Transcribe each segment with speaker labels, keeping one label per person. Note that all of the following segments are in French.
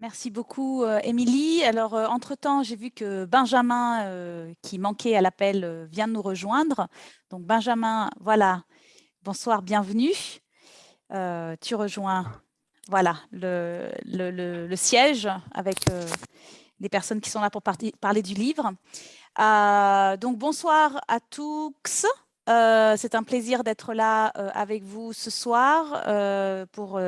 Speaker 1: Merci beaucoup, Émilie. Alors, entre-temps, j'ai vu que Benjamin, qui manquait à l'appel, vient de nous rejoindre. Donc, Benjamin, voilà, bonsoir, bienvenue. Tu rejoins, voilà, le siège avec les personnes qui sont là pour parler du livre. Donc, bonsoir à tous. C'est un plaisir d'être là avec vous ce soir pour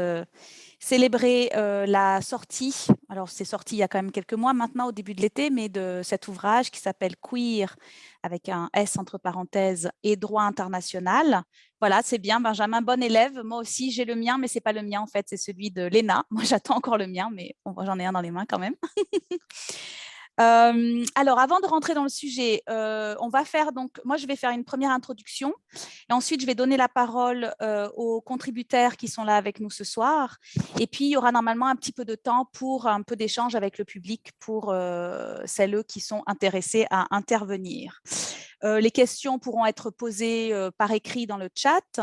Speaker 1: célébrer la sortie, alors c'est sorti il y a quand même quelques mois maintenant, au début de l'été, mais de cet ouvrage qui s'appelle Queer, avec un S entre parenthèses, et droit international. Voilà, c'est bien, Benjamin, bon élève. Moi aussi, j'ai le mien, mais ce n'est pas le mien en fait, c'est celui de Léna. Moi, j'attends encore le mien, mais bon, j'en ai un dans les mains quand même. Alors, avant de rentrer dans le sujet, on va faire donc, moi je vais faire une première introduction et ensuite je vais donner la parole aux contributeurs qui sont là avec nous ce soir. Et puis il y aura normalement un petit peu de temps pour un peu d'échange avec le public pour celles qui sont intéressées à intervenir. Les questions pourront être posées par écrit dans le chat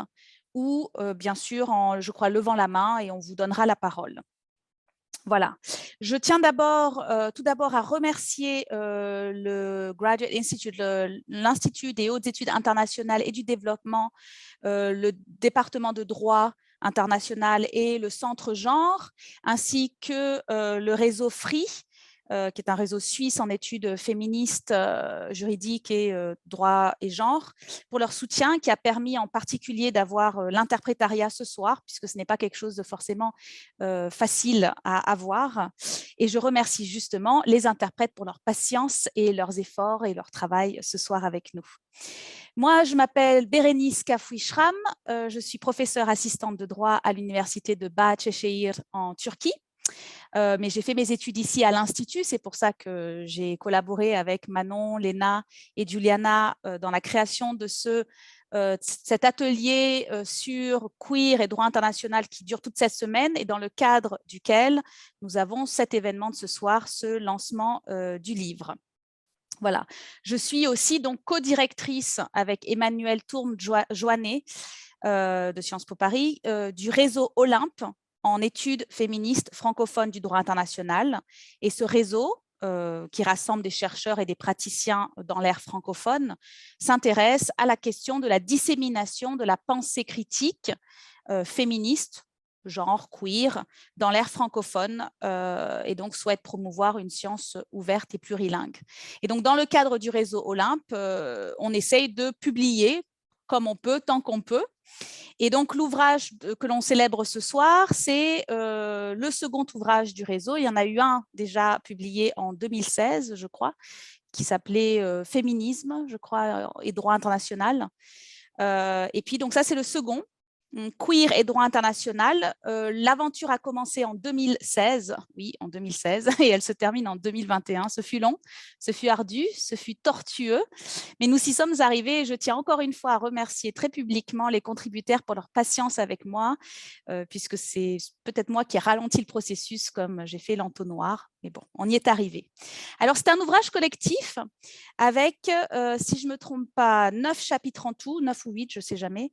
Speaker 1: ou bien sûr en, je crois, levant la main et on vous donnera la parole. Voilà. Je tiens tout d'abord à remercier le Graduate Institute, l'Institut des hautes études internationales et du développement, le département de droit international et le centre genre, ainsi que le réseau FREE, qui est un réseau suisse en études féministes, juridiques et droit et genre, pour leur soutien, qui a permis en particulier d'avoir l'interprétariat ce soir, puisque ce n'est pas quelque chose de forcément facile à avoir. Et je remercie justement les interprètes pour leur patience et leurs efforts et leur travail ce soir avec nous. Moi, je m'appelle Bérénice Kafoui-Schram, je suis professeure assistante de droit à l'université de Bahçeşehir en Turquie. Mais j'ai fait mes études ici à l'Institut, c'est pour ça que j'ai collaboré avec Manon, Léna et Juliana dans la création de cet atelier sur queer et droit international qui dure toute cette semaine et dans le cadre duquel nous avons cet événement de ce soir, ce lancement du livre. Voilà. Je suis aussi donc co-directrice avec Emmanuel Tourme-Joannet de Sciences Po Paris du réseau Olympe en études féministes francophones du droit international. Et ce réseau, qui rassemble des chercheurs et des praticiens dans l'ère francophone, s'intéresse à la question de la dissémination de la pensée critique féministe, genre queer, dans l'ère francophone et donc souhaite promouvoir une science ouverte et plurilingue. Et donc, dans le cadre du réseau Olympe, on essaye de publier comme on peut, tant qu'on peut. Et donc, l'ouvrage que l'on célèbre ce soir, c'est le second ouvrage du réseau. Il y en a eu un déjà publié en 2016, je crois, qui s'appelait Féminisme, je crois, et droit international. Et puis, donc ça, c'est le second. Queer et droit international. L'aventure a commencé en 2016, oui, en 2016, et elle se termine en 2021. Ce fut long, ce fut ardu, ce fut tortueux, mais nous y sommes arrivés et je tiens encore une fois à remercier très publiquement les contributeurs pour leur patience avec moi, puisque c'est peut-être moi qui ai ralenti le processus comme j'ai fait l'entonnoir, mais bon, on y est arrivé. Alors, c'est un ouvrage collectif avec, si je ne me trompe pas, 9 chapitres en tout, 9 ou 8, je ne sais jamais.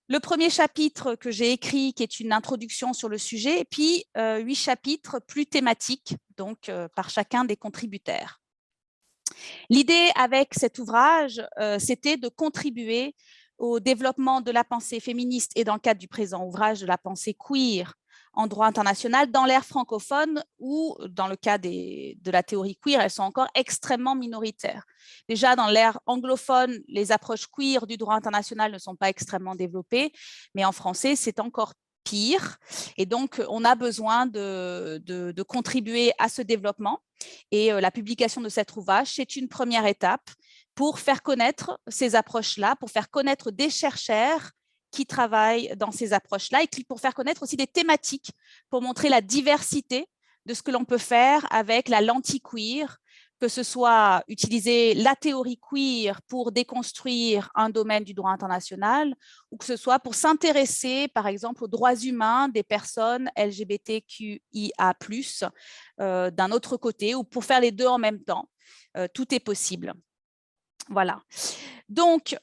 Speaker 1: Le premier chapitre que j'ai écrit, qui est une introduction sur le sujet, et puis 8 chapitres plus thématiques, donc par chacun des contributeurs. L'idée avec cet ouvrage, c'était de contribuer au développement de la pensée féministe et dans le cadre du présent ouvrage de la pensée queer en droit international dans l'ère francophone où, dans le cas de la théorie queer, elles sont encore extrêmement minoritaires. Déjà, dans l'ère anglophone, les approches queer du droit international ne sont pas extrêmement développées, mais en français, c'est encore pire. Et donc, on a besoin de contribuer à ce développement. Et la publication de cet ouvrage, c'est une première étape pour faire connaître ces approches-là, pour faire connaître des chercheurs qui travaillent dans ces approches-là et pour faire connaître aussi des thématiques, pour montrer la diversité de ce que l'on peut faire avec la lentille queer, que ce soit utiliser la théorie queer pour déconstruire un domaine du droit international ou que ce soit pour s'intéresser, par exemple, aux droits humains des personnes LGBTQIA+, d'un autre côté, ou pour faire les deux en même temps. Tout est possible. Voilà. Donc,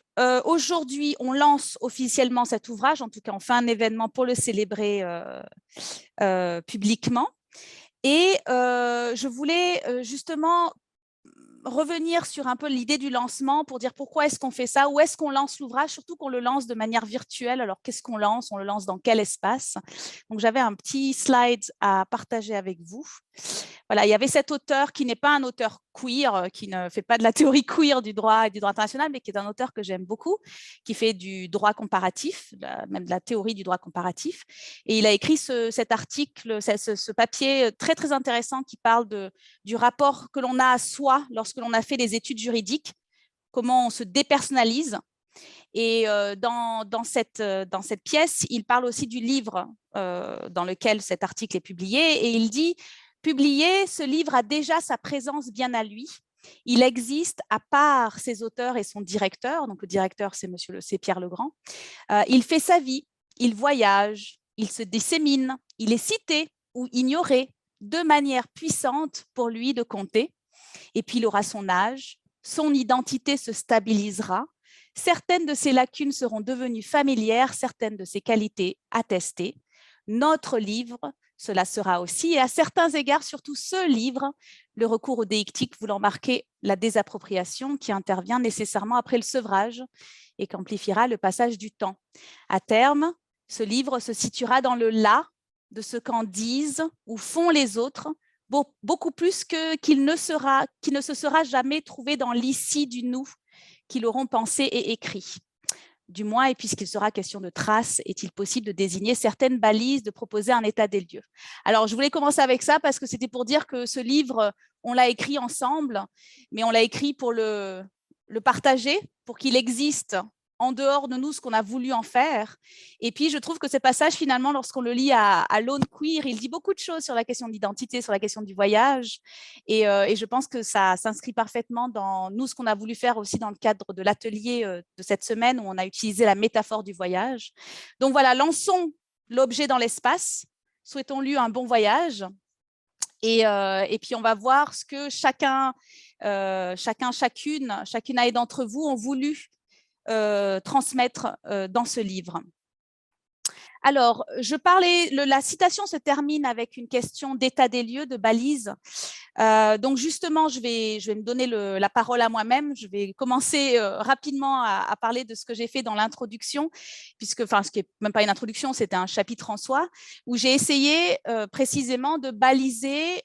Speaker 1: aujourd'hui, on lance officiellement cet ouvrage, en tout cas, on fait un événement pour le célébrer publiquement. Et je voulais justement revenir sur un peu l'idée du lancement pour dire pourquoi est-ce qu'on fait ça, où est-ce qu'on lance l'ouvrage, surtout qu'on le lance de manière virtuelle. Alors, qu'est-ce qu'on lance? On le lance dans quel espace? Donc, j'avais un petit slide à partager avec vous. Voilà, il y avait cet auteur qui n'est pas un auteur queer, qui ne fait pas de la théorie queer du droit et du droit international, mais qui est un auteur que j'aime beaucoup, qui fait du droit comparatif, même de la théorie du droit comparatif. Et il a écrit cet article, ce papier très, très intéressant qui parle du rapport que l'on a à soi lorsque l'on a fait des études juridiques, comment on se dépersonnalise. Et dans cette pièce, il parle aussi du livre dans lequel cet article est publié. Et il dit, publié, ce livre a déjà sa présence bien à lui. Il existe à part ses auteurs et son directeur. Donc, le directeur, c'est Pierre Legrand. Il fait sa vie, il voyage, il se dissémine, il est cité ou ignoré de manière puissante pour lui de compter. Et puis, il aura son âge, son identité se stabilisera. Certaines de ses lacunes seront devenues familières, certaines de ses qualités attestées. Notre livre, cela sera aussi, et à certains égards, surtout ce livre, le recours au déictique voulant marquer la désappropriation qui intervient nécessairement après le sevrage et qu'amplifiera le passage du temps. À terme, ce livre se situera dans le là de ce qu'en disent ou font les autres, beaucoup plus qu'il ne se sera jamais trouvé dans l'ici du nous qu'ils auront pensé et écrit. Du moins, et puisqu'il sera question de traces, est-il possible de désigner certaines balises, de proposer un état des lieux? Alors, je voulais commencer avec ça parce que c'était pour dire que ce livre, on l'a écrit ensemble, mais on l'a écrit pour le partager, pour qu'il existe en dehors de nous ce qu'on a voulu en faire. Et puis, je trouve que ce passage, finalement, lorsqu'on le lit à l'aune queer, il dit beaucoup de choses sur la question de l'identité, sur la question du voyage. Et je pense que ça s'inscrit parfaitement dans nous, ce qu'on a voulu faire aussi dans le cadre de l'atelier de cette semaine où on a utilisé la métaphore du voyage. Donc voilà, lançons l'objet dans l'espace, souhaitons-lui un bon voyage. Et puis, on va voir ce que chacune d'entre vous ont voulu transmettre dans ce livre. Alors, la citation se termine avec une question d'état des lieux, de balise. Donc, justement, je vais me donner la parole à moi-même. Je vais commencer rapidement à parler de ce que j'ai fait dans l'introduction, ce qui n'est même pas une introduction, c'était un chapitre en soi, où j'ai essayé précisément de baliser,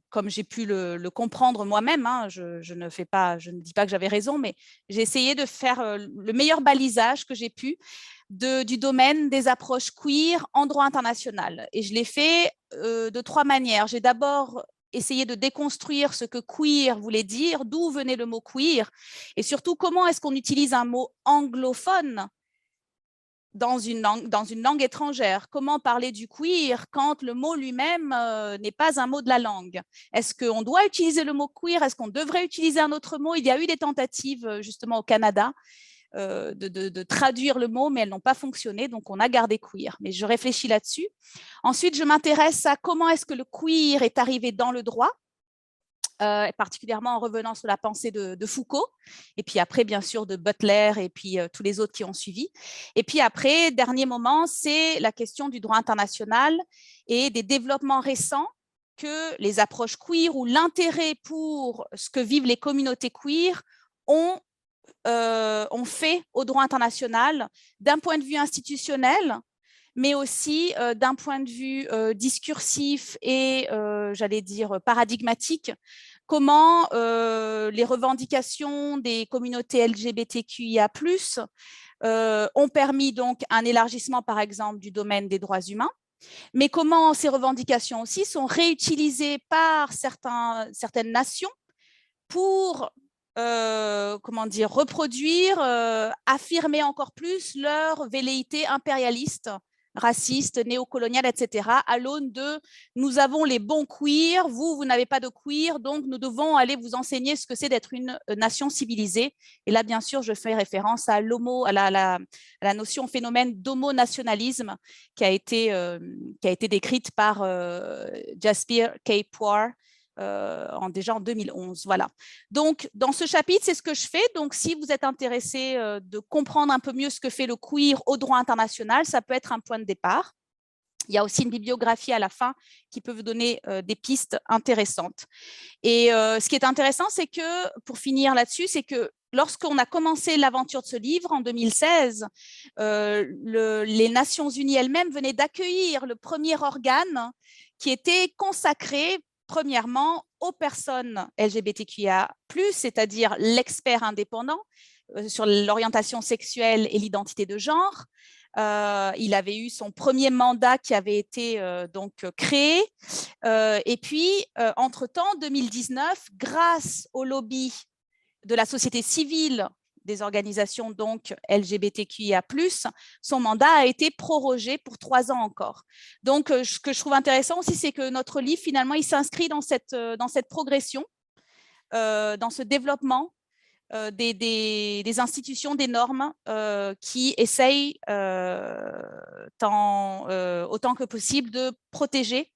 Speaker 1: comme j'ai pu le comprendre moi-même, hein, je ne dis pas que j'avais raison, mais j'ai essayé de faire le meilleur balisage que j'ai pu du domaine des approches queer en droit international. Et je l'ai fait de trois manières. J'ai d'abord essayé de déconstruire ce que queer voulait dire, d'où venait le mot queer, et surtout comment est-ce qu'on utilise un mot anglophone dans une langue étrangère. Comment parler du queer quand le mot lui-même n'est pas un mot de la langue? Est-ce qu'on doit utiliser le mot queer? Est-ce qu'on devrait utiliser un autre mot? Il y a eu des tentatives justement au Canada de traduire le mot, mais elles n'ont pas fonctionné, donc on a gardé queer. Mais je réfléchis là-dessus. Ensuite, je m'intéresse à comment est-ce que le queer est arrivé dans le droit, particulièrement en revenant sur la pensée de Foucault, et puis après, bien sûr, de Butler, et puis tous les autres qui ont suivi. Et puis après, dernier moment, c'est la question du droit international et des développements récents que les approches queer ou l'intérêt pour ce que vivent les communautés queer ont fait au droit international d'un point de vue institutionnel, mais aussi d'un point de vue discursif et, j'allais dire, paradigmatique, comment les revendications des communautés LGBTQIA+, ont permis donc un élargissement, par exemple, du domaine des droits humains, mais comment ces revendications aussi sont réutilisées par certaines nations pour reproduire, affirmer encore plus leur velléité impérialiste, raciste, néocoloniale, etc., à l'aune de « nous avons les bons queers, vous n'avez pas de queer, donc nous devons aller vous enseigner ce que c'est d'être une nation civilisée ». Et là, bien sûr, je fais référence à la notion phénomène d'homonationalisme qui a été décrite par Jasper K. Poir, déjà en 2011. Voilà. Donc, dans ce chapitre, c'est ce que je fais. Donc, si vous êtes intéressé de comprendre un peu mieux ce que fait le queer au droit international, ça peut être un point de départ. Il y a aussi une bibliographie à la fin qui peut vous donner des pistes intéressantes. Et ce qui est intéressant, c'est que, pour finir là-dessus, c'est que lorsqu'on a commencé l'aventure de ce livre en 2016, les Nations Unies elles-mêmes venaient d'accueillir le premier organe qui était consacré premièrement aux personnes LGBTQIA+, c'est-à-dire l'expert indépendant sur l'orientation sexuelle et l'identité de genre. Il avait eu son premier mandat qui avait été donc créé. Et puis, entre-temps, 2019, grâce au lobby de la société civile, des organisations donc LGBTQIA+, son mandat a été prorogé pour 3 ans encore. Donc, ce que je trouve intéressant aussi, c'est que notre livre, finalement, il s'inscrit dans cette progression, dans ce développement des institutions, des normes qui essayent autant que possible de protéger,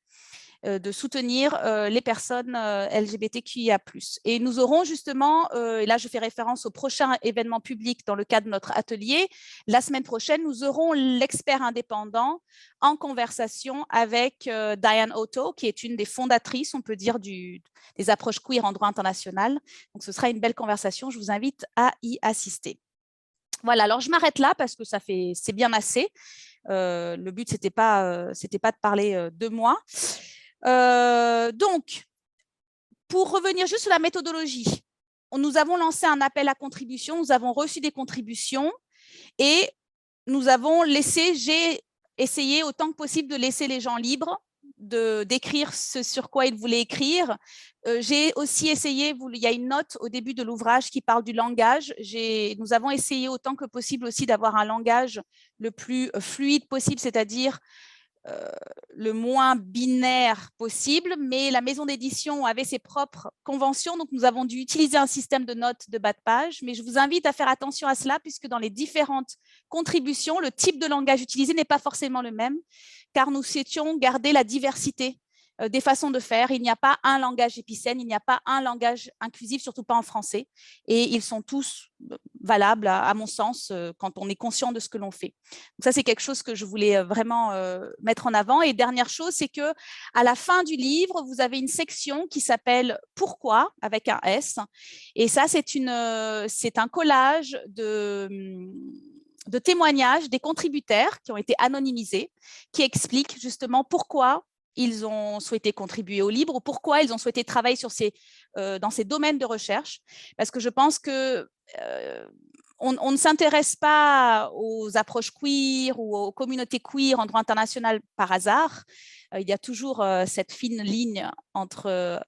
Speaker 1: de soutenir les personnes LGBTQIA+. Et nous aurons justement, et là je fais référence au prochain événement public dans le cadre de notre atelier, la semaine prochaine, nous aurons l'expert indépendant en conversation avec Diane Otto, qui est une des fondatrices, on peut dire, des approches queer en droit international. Donc ce sera une belle conversation, je vous invite à y assister. Voilà, alors je m'arrête là parce que c'est bien assez. Le but, c'était pas de parler de moi. Donc, pour revenir juste sur la méthodologie, nous avons lancé un appel à contribution, nous avons reçu des contributions et j'ai essayé autant que possible de laisser les gens libres d'écrire ce sur quoi ils voulaient écrire. J'ai aussi essayé, il y a une note au début de l'ouvrage qui parle du langage. Nous avons essayé autant que possible aussi d'avoir un langage le plus fluide possible, c'est-à-dire le moins binaire possible, mais la maison d'édition avait ses propres conventions, donc nous avons dû utiliser un système de notes de bas de page, mais je vous invite à faire attention à cela, puisque dans les différentes contributions, le type de langage utilisé n'est pas forcément le même, car nous souhaitions garder la diversité des façons de faire. Il n'y a pas un langage épicène, il n'y a pas un langage inclusif, surtout pas en français, et ils sont tous valables, à mon sens, quand on est conscient de ce que l'on fait. Donc ça, c'est quelque chose que je voulais vraiment mettre en avant. Et dernière chose, c'est que à la fin du livre, vous avez une section qui s'appelle « Pourquoi ?» avec un S. Et ça, c'est un collage de témoignages des contributeurs qui ont été anonymisés, qui expliquent justement pourquoi ils ont souhaité contribuer au livre ou pourquoi ils ont souhaité travailler dans ces domaines de recherche. Parce que je pense que on ne s'intéresse pas aux approches queer ou aux communautés queer en droit international par hasard. Il y a toujours cette fine ligne entre,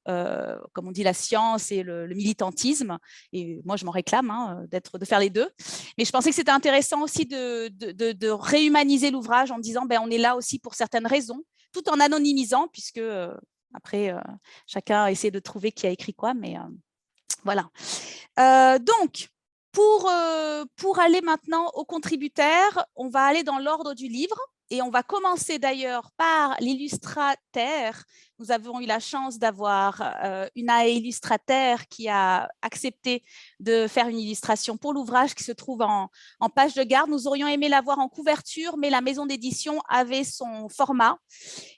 Speaker 1: comme on dit, la science et le militantisme. Et moi, je m'en réclame de faire les deux. Mais je pensais que c'était intéressant aussi de réhumaniser l'ouvrage en disant on est là aussi pour certaines raisons, tout en anonymisant, puisque après, chacun essaie de trouver qui a écrit quoi. Mais voilà. Donc, pour aller maintenant aux contributeurs, on va aller dans l'ordre du livre et on va commencer d'ailleurs par l'illustrateur. Nous avons eu la chance d'avoir une illustrateur qui a accepté de faire une illustration pour l'ouvrage qui se trouve en page de garde. Nous aurions aimé l'avoir en couverture, mais la maison d'édition avait son format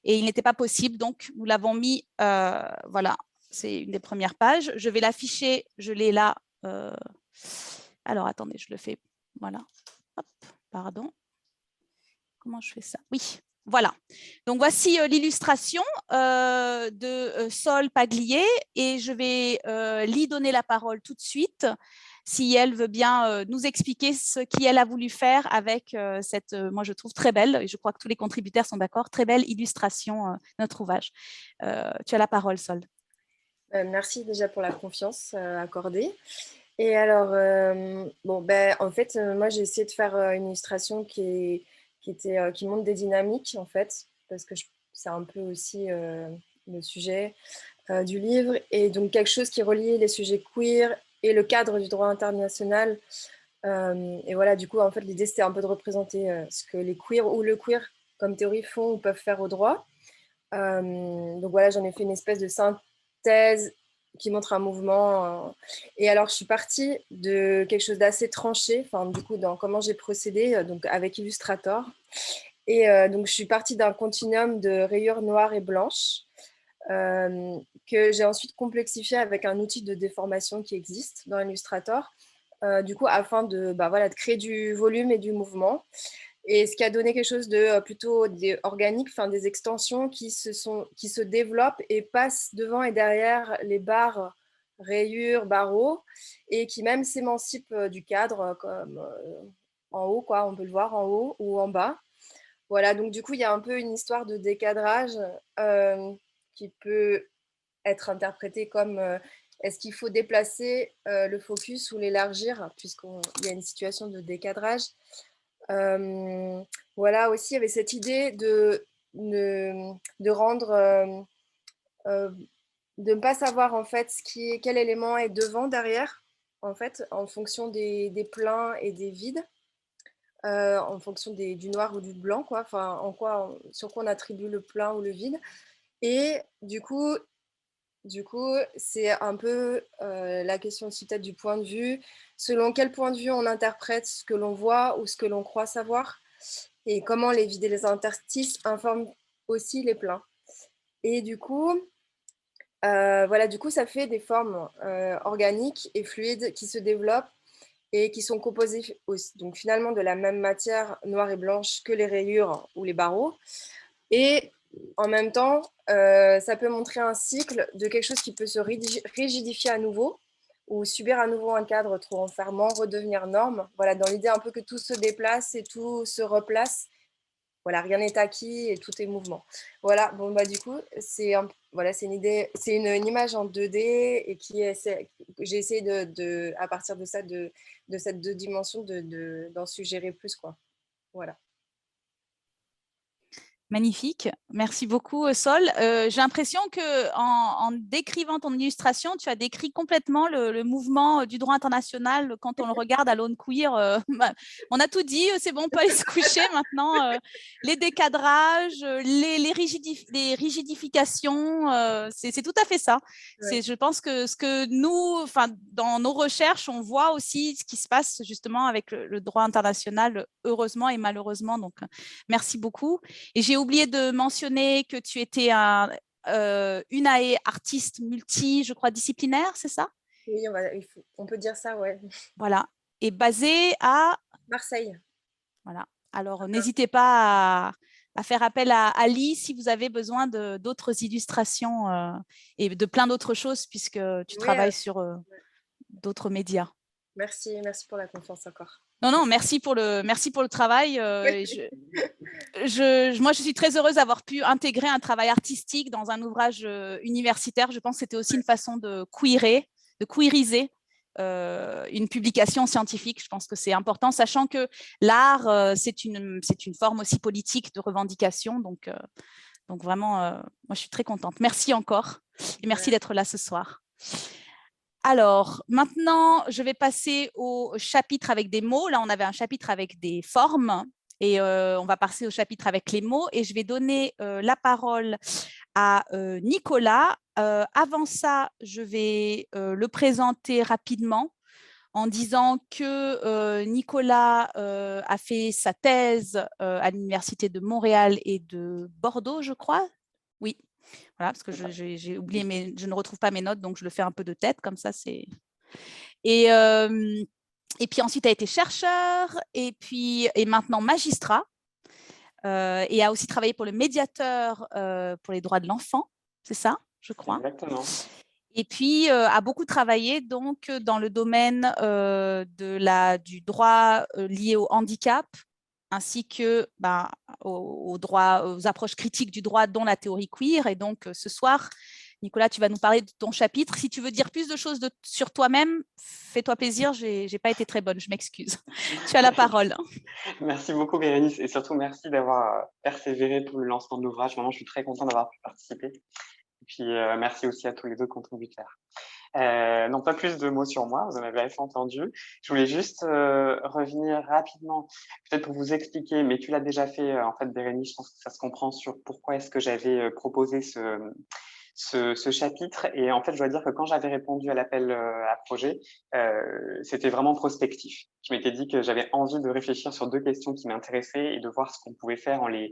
Speaker 1: et il n'était pas possible, donc nous l'avons mis, voilà, c'est une des premières pages. Je vais l'afficher, je l'ai là. Alors, attendez, je le fais. Voilà. Hop, pardon. Comment je fais ça? Oui, voilà. Donc, voici l'illustration de Sol Paglier et je vais lui donner la parole tout de suite si elle veut bien nous expliquer ce qu'elle a voulu faire avec cette, moi je trouve très belle, et je crois que tous les contributeurs sont d'accord, très belle illustration de notre ouvrage. Tu as la parole, Sol.
Speaker 2: Merci déjà pour la confiance accordée. Et alors, en fait, moi, j'ai essayé de faire une illustration qui montre des dynamiques, en fait, parce que c'est un peu aussi le sujet du livre. Et donc, quelque chose qui relie les sujets queer et le cadre du droit international. Et voilà, du coup, en fait, l'idée, c'était un peu de représenter ce que les queers ou le queer, comme théorie, font ou peuvent faire au droit. Donc voilà, j'en ai fait une espèce de synthèse qui montre un mouvement. Et alors, je suis partie de quelque chose d'assez tranché, enfin, du coup, dans comment j'ai procédé, donc avec Illustrator. Et donc, je suis partie d'un continuum de rayures noires et blanches que j'ai ensuite complexifié avec un outil de déformation qui existe dans Illustrator, du coup, afin de, voilà, de créer du volume et du mouvement. Et ce qui a donné quelque chose de plutôt organique, enfin des extensions qui se développent et passent devant et derrière les barres, rayures, barreaux, et qui même s'émancipent du cadre, comme en haut, quoi, on peut le voir en haut ou en bas. Voilà, donc du coup, il y a un peu une histoire de décadrage qui peut être interprétée comme est-ce qu'il faut déplacer le focus ou l'élargir, puisqu'il y a une situation de décadrage. Voilà, aussi, il y avait cette idée de rendre, de ne pas savoir en fait quel élément est devant, derrière, en fait, en fonction des pleins et des vides, en fonction du noir ou du blanc, quoi. Enfin, sur quoi on attribue le plein ou le vide. Et du coup, c'est un peu la question aussi peut-être du point de vue, selon quel point de vue on interprète ce que l'on voit ou ce que l'on croit savoir, et comment les vides et les interstices informent aussi les pleins. Et du coup, voilà, du coup, ça fait des formes organiques et fluides qui se développent et qui sont composées aussi, donc finalement de la même matière noire et blanche que les rayures ou les barreaux. Et en même temps, ça peut montrer un cycle de quelque chose qui peut se rigidifier à nouveau ou subir à nouveau un cadre trop enfermant, redevenir norme. Voilà, dans l'idée un peu que tout se déplace et tout se replace. Voilà, rien n'est acquis et tout est mouvement. Voilà, bon bah du coup, voilà, c'est une idée, c'est une image en 2D et j'ai essayé à partir de ça, de cette deux dimensions, d'en suggérer plus, quoi. Voilà.
Speaker 1: Magnifique, merci beaucoup Sol. J'ai l'impression que en décrivant ton illustration, tu as décrit complètement le mouvement du droit international quand on le regarde à l'aune queer. On a tout dit, c'est bon, on peut aller se coucher maintenant. Les décadrages, les rigidifications, c'est tout à fait ça.
Speaker 2: Ouais.
Speaker 1: Je pense que ce que nous, enfin, dans nos recherches, on voit aussi ce qui se passe justement avec le droit international, heureusement et malheureusement. Donc, merci beaucoup. Et j'ai oublié de mentionner que tu étais une AE artiste je crois, disciplinaire, c'est ça?
Speaker 2: Oui, on peut dire ça, ouais.
Speaker 1: Voilà. Et basée à...
Speaker 2: Marseille.
Speaker 1: Voilà. Alors, n'hésitez pas à faire appel à Ali si vous avez besoin d'autres illustrations et de plein d'autres choses puisque tu
Speaker 2: Oui,
Speaker 1: travailles sur d'autres médias.
Speaker 2: merci pour la confiance encore.
Speaker 1: Non, non, merci pour le travail. Moi, je suis très heureuse d'avoir pu intégrer un travail artistique dans un ouvrage universitaire. Je pense que c'était aussi une façon de queeriser une publication scientifique. Je pense que c'est important, sachant que l'art, c'est une forme aussi politique de revendication. Donc vraiment, moi, je suis très contente. Merci encore et merci d'être là ce soir. Alors, maintenant, je vais passer au chapitre avec des mots. Là, on avait un chapitre avec des formes et on va passer au chapitre avec les mots. Et je vais donner la parole à Nicolas. Avant ça, je vais le présenter rapidement en disant que Nicolas a fait sa thèse à l'Université de Montréal et de Bordeaux, je crois. Oui, voilà, parce que j'ai oublié, je ne retrouve pas mes notes, donc je le fais un peu de tête, comme ça c'est... Et puis ensuite, a été chercheur et maintenant magistrat et a aussi travaillé pour le médiateur pour les droits de l'enfant, c'est ça, je crois.
Speaker 3: Exactement.
Speaker 1: Et puis a beaucoup travaillé donc dans le domaine du droit lié au handicap, ainsi que aux approches critiques du droit, dont la théorie queer. Et donc ce soir, Nicolas, tu vas nous parler de ton chapitre. Si tu veux dire plus de choses sur toi-même, fais-toi plaisir. Je n'ai pas été très bonne, je m'excuse. Tu as la parole.
Speaker 3: Merci beaucoup, Bérénice, et surtout merci d'avoir persévéré pour le lancement de l'ouvrage. Vraiment, je suis très content d'avoir pu participer. Et puis, merci aussi à tous les autres contributeurs. Non, pas plus de mots sur moi, vous en avez assez entendu. Je voulais juste revenir rapidement, peut-être pour vous expliquer, mais tu l'as déjà fait, en fait, Bérénice, je pense que ça se comprend sur pourquoi est-ce que j'avais proposé ce chapitre. Et en fait, je dois dire que quand j'avais répondu à l'appel à projet, c'était vraiment prospectif. Je m'étais dit que j'avais envie de réfléchir sur 2 questions qui m'intéressaient et de voir ce qu'on pouvait faire en les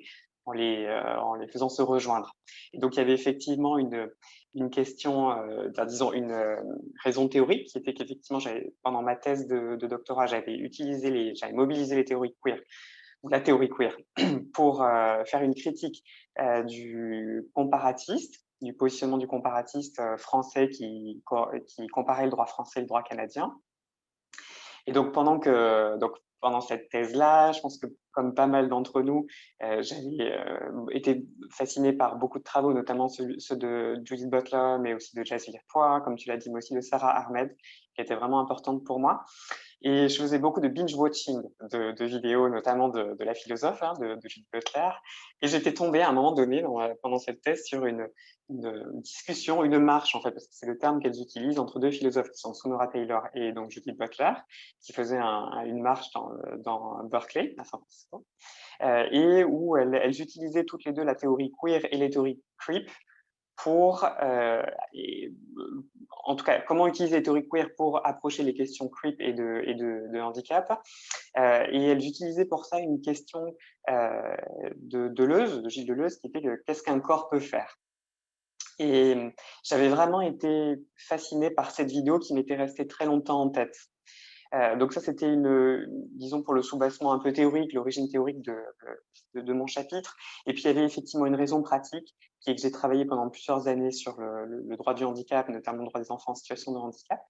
Speaker 3: faisant se rejoindre. Et donc, il y avait effectivement une question, disons une raison théorique qui était qu'effectivement, pendant ma thèse de doctorat, j'avais mobilisé les théories queer, ou la théorie queer, pour faire une critique du comparatiste, du positionnement du comparatiste français qui comparait le droit français et le droit canadien. Et donc, pendant cette thèse-là, je pense que comme pas mal d'entre nous, j'avais été fasciné par beaucoup de travaux, notamment ceux de Judith Butler, mais aussi de Jas Poix, comme tu l'as dit, mais aussi de Sarah Ahmed, qui étaient vraiment importantes pour moi. Et je faisais beaucoup de binge-watching de vidéos, notamment de la philosophe, de Judith Butler. Et j'étais tombée à un moment donné, pendant cette thèse, sur une discussion, une marche, en fait, parce que c'est le terme qu'elles utilisent entre 2 philosophes qui sont Sonora Taylor et donc Judith Butler, qui faisaient une marche dans Berkeley, à San Francisco, et où elles utilisaient toutes les 2 la théorie queer et les théories creep pour, en tout cas, comment utiliser les théories queer pour approcher les questions creep et de handicap. Et elles utilisaient pour ça une question de Deleuze, de Gilles Deleuze, qui était qu'est-ce qu'un corps peut faire. Et j'avais vraiment été fascinée par cette vidéo qui m'était restée très longtemps en tête. Donc ça, c'était disons pour le soubassement un peu théorique, l'origine théorique de mon chapitre. Et puis il y avait effectivement une raison pratique, qui est que j'ai travaillé pendant plusieurs années sur le droit du handicap, notamment le droit des enfants en situation de handicap.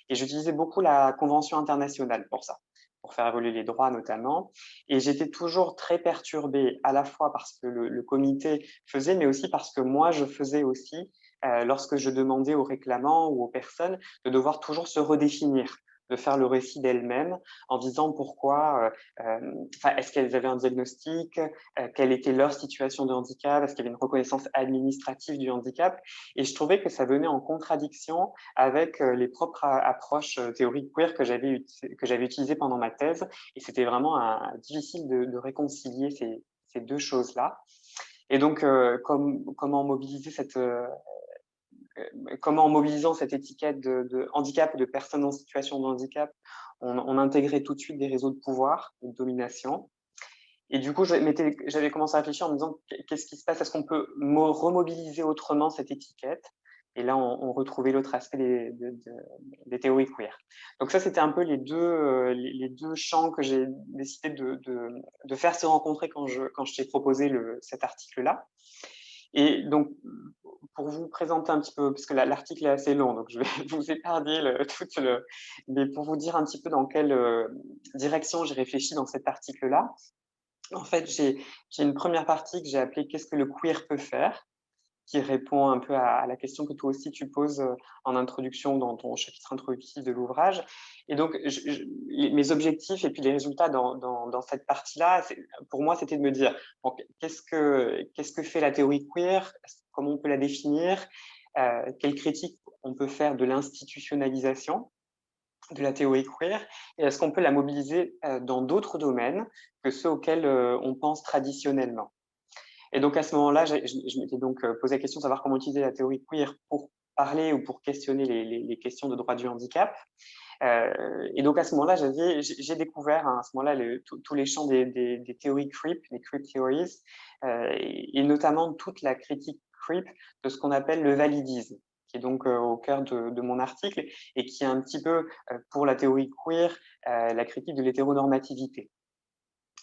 Speaker 3: Et j'utilisais beaucoup la Convention internationale pour ça, pour faire évoluer les droits notamment. Et j'étais toujours très perturbée, à la fois parce que le comité faisait, mais aussi parce que moi, je faisais aussi, lorsque je demandais aux réclamants ou aux personnes de devoir toujours se redéfinir, de faire le récit d'elles-mêmes en disant pourquoi, est-ce qu'elles avaient un diagnostic, quelle était leur situation de handicap, est-ce qu'il y avait une reconnaissance administrative du handicap. Et je trouvais que ça venait en contradiction avec les propres approches théoriques queer que j'avais utilisées pendant ma thèse. Et c'était vraiment difficile de réconcilier ces 2 choses-là. Et donc, comment en mobilisant cette étiquette de handicap ou de personnes en situation de handicap, on intégrait tout de suite des réseaux de pouvoir, de domination. Et du coup, j'avais commencé à réfléchir en me disant qu'est-ce qui se passe, est-ce qu'on peut remobiliser autrement cette étiquette? Et là, on retrouvait l'autre aspect des théories queer. Donc ça, c'était un peu les deux champs que j'ai décidé de faire se rencontrer quand je t'ai proposé cet article-là. Et donc, pour vous présenter un petit peu, parce que l'article est assez long, donc je vais vous épargner mais pour vous dire un petit peu dans quelle direction j'ai réfléchi dans cet article-là. En fait, j'ai une première partie que j'ai appelée « Qu'est-ce que le queer peut faire ?» qui répond un peu à la question que toi aussi tu poses en introduction dans ton chapitre introductif de l'ouvrage. Et donc, mes objectifs et puis les résultats dans cette partie-là, pour moi, c'était de me dire bon, qu'est-ce que fait la théorie queer, comment on peut la définir, quelle critique on peut faire de l'institutionnalisation de la théorie queer, et est-ce qu'on peut la mobiliser dans d'autres domaines que ceux auxquels on pense traditionnellement. Et donc, à ce moment-là, je m'étais donc posé la question de savoir comment utiliser la théorie queer pour parler ou pour questionner les questions de droit du handicap. Et donc, à ce moment-là, j'ai découvert à ce moment-là tous les champs des théories creep, les creep theories, et notamment toute la critique creep de ce qu'on appelle le validisme, qui est donc au cœur de mon article et qui est un petit peu, pour la théorie queer, la critique de l'hétéronormativité.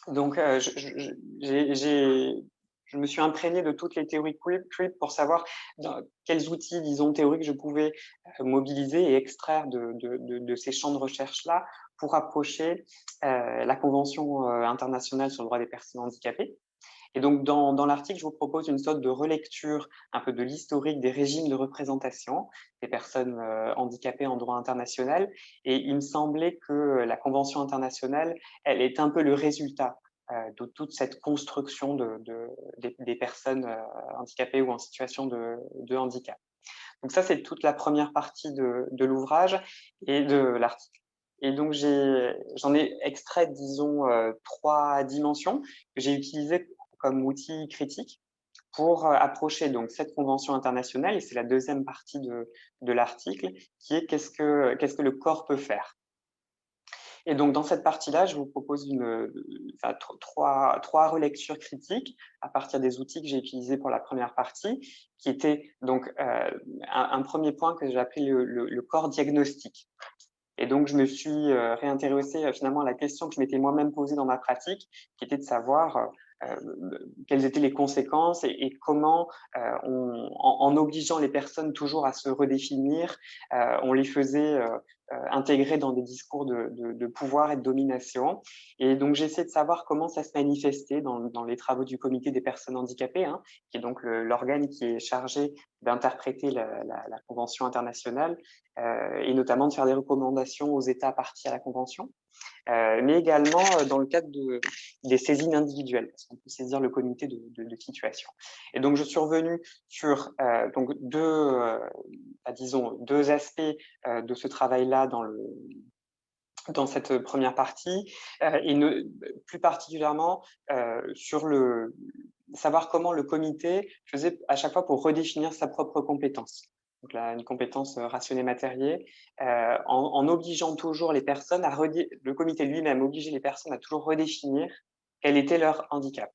Speaker 3: Donc, je me suis imprégné de toutes les théories creep pour savoir quels outils, disons, théoriques je pouvais mobiliser et extraire de ces champs de recherche-là pour approcher la Convention internationale sur le droit des personnes handicapées. Et donc, dans l'article, je vous propose une sorte de relecture un peu de l'historique des régimes de représentation des personnes handicapées en droit international. Et il me semblait que la Convention internationale, elle est un peu le résultat de toute cette construction des personnes handicapées ou en situation de handicap. Donc ça, c'est toute la première partie de l'ouvrage et de l'article. Et donc, j'en ai extrait, disons, 3 dimensions que j'ai utilisées comme outil critique pour approcher donc cette convention internationale, et c'est la deuxième partie de l'article, qui est qu'est-ce que le corps peut faire. Et donc, dans cette partie-là, je vous propose trois relectures critiques à partir des outils que j'ai utilisés pour la première partie, qui était donc un premier point que j'ai appelé le corps diagnostique. Et donc, je me suis réintéressé finalement à la question que je m'étais moi-même posée dans ma pratique, qui était de savoir quelles étaient les conséquences et comment, en obligeant les personnes toujours à se redéfinir, on les faisait intégrer dans des discours de pouvoir et de domination. Et donc, j'essaie de savoir comment ça se manifestait dans les travaux du comité des personnes handicapées, hein, qui est donc l'organe qui est chargé d'interpréter la Convention internationale et notamment de faire des recommandations aux États parties à la Convention. Mais également dans le cadre des saisines individuelles, parce qu'on peut saisir le comité de situation. Et donc, je suis revenu sur donc deux aspects de ce travail-là dans cette première partie, et plus particulièrement sur savoir comment le comité faisait à chaque fois pour redéfinir sa propre compétence. Donc là, une compétence rationnée matérielle, en obligeant toujours les personnes le comité lui-même obligeait les personnes à toujours redéfinir quel était leur handicap.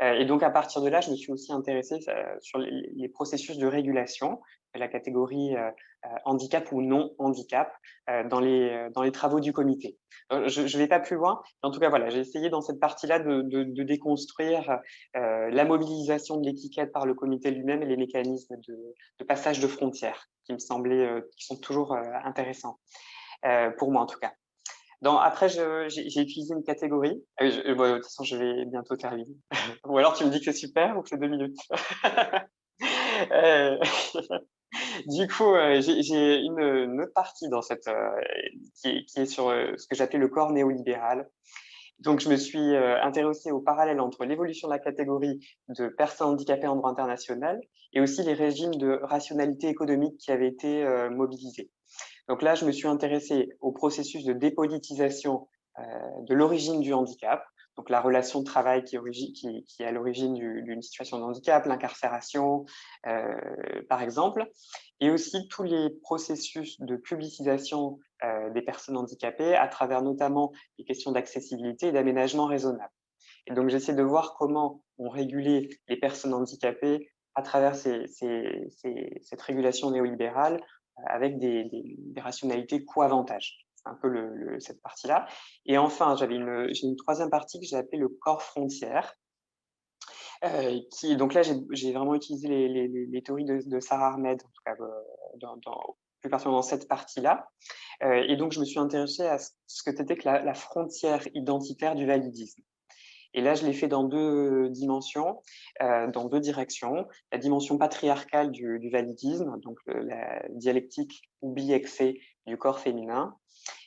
Speaker 3: Et donc, à partir de là, je me suis aussi intéressée sur les processus de régulation, la catégorie handicap ou non handicap dans les travaux du comité. Je ne vais pas plus loin, mais en tout cas, voilà, j'ai essayé dans cette partie-là de déconstruire la mobilisation de l'étiquette par le comité lui-même et les mécanismes de passage de frontières qui me semblaient, qui sont toujours intéressants, pour moi en tout cas. Après, j'ai utilisé une catégorie. De toute façon, je vais bientôt terminer. Ou alors, tu me dis que c'est super ou que c'est 2 minutes. Du coup, j'ai une autre partie dans cette qui est sur ce que j'appelle le corps néolibéral. Donc, je me suis intéressée au parallèle entre l'évolution de la catégorie de personnes handicapées en droit international et aussi les régimes de rationalité économique qui avaient été mobilisés. Donc là, je me suis intéressée au processus de dépolitisation de l'origine du handicap, donc la relation de travail qui est à l'origine d'une situation de handicap, l'incarcération, par exemple, et aussi tous les processus de publicisation des personnes handicapées à travers notamment les questions d'accessibilité et d'aménagement raisonnable. Et donc, j'essaie de voir comment on régulait les personnes handicapées à travers cette régulation néolibérale avec des rationalités coût-avantage. C'est un peu cette partie-là. Et enfin, j'ai une troisième partie que j'ai appelée le corps frontière. Donc là, j'ai vraiment utilisé les théories de Sarah Ahmed, en tout cas, plus particulièrement dans cette partie-là. Et donc, je me suis intéressée à ce que c'était que la frontière identitaire du validisme. Et là, je l'ai fait dans deux dimensions, dans deux directions. La dimension patriarcale du validisme, donc la dialectique ou biexée du corps féminin,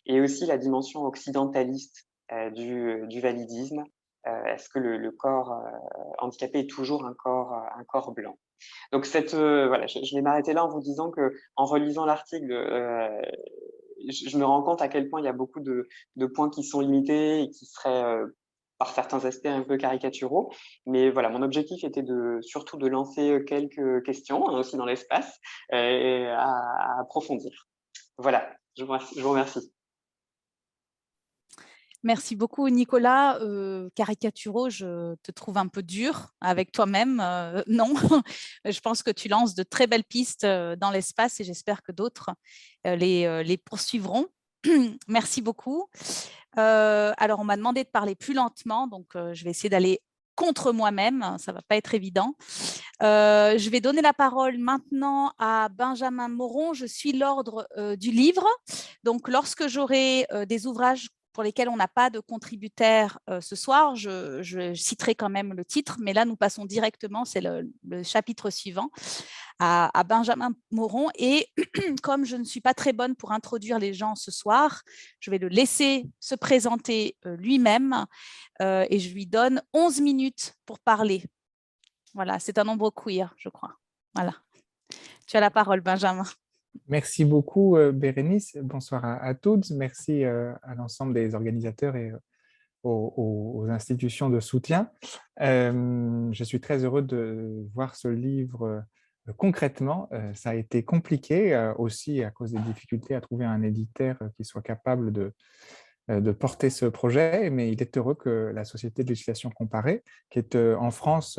Speaker 3: et aussi la dimension occidentaliste du validisme. Est-ce que le corps handicapé est toujours un corps blanc? Donc, voilà, je vais m'arrêter là en vous disant qu'en relisant l'article, je me rends compte à quel point il y a beaucoup de points qui sont limités et qui seraient par certains aspects un peu caricaturaux. Mais voilà, mon objectif était surtout de lancer quelques questions, hein, aussi dans l'espace, et à approfondir. Voilà, je vous remercie.
Speaker 1: Merci beaucoup, Nicolas. Caricaturaux, je te trouve un peu dur avec toi-même. Non, je pense que tu lances de très belles pistes dans l'espace et j'espère que d'autres les poursuivront. Merci beaucoup. Alors, on m'a demandé de parler plus lentement, donc je vais essayer d'aller contre moi-même. Ça ne va pas être évident. Je vais donner la parole maintenant à Benjamin Moron. Je suis l'ordre du livre. Donc, lorsque j'aurai des ouvrages pour lesquels on n'a pas de contributaire ce soir, je citerai quand même le titre, mais là, nous passons directement, c'est le chapitre suivant, à Benjamin Moron. Et comme je ne suis pas très bonne pour introduire les gens ce soir, je vais le laisser se présenter lui-même et je lui donne 11 minutes pour parler. Voilà, c'est un nombre queer, je crois. Voilà. Tu as la parole, Benjamin.
Speaker 4: Merci beaucoup, Bérénice. Bonsoir à toutes. Merci à l'ensemble des organisateurs et aux institutions de soutien. Je suis très heureux de voir ce livre concrètement. Ça a été compliqué aussi à cause des difficultés à trouver un éditeur qui soit capable de porter ce projet, mais il est heureux que la Société de législation comparée, qui est en France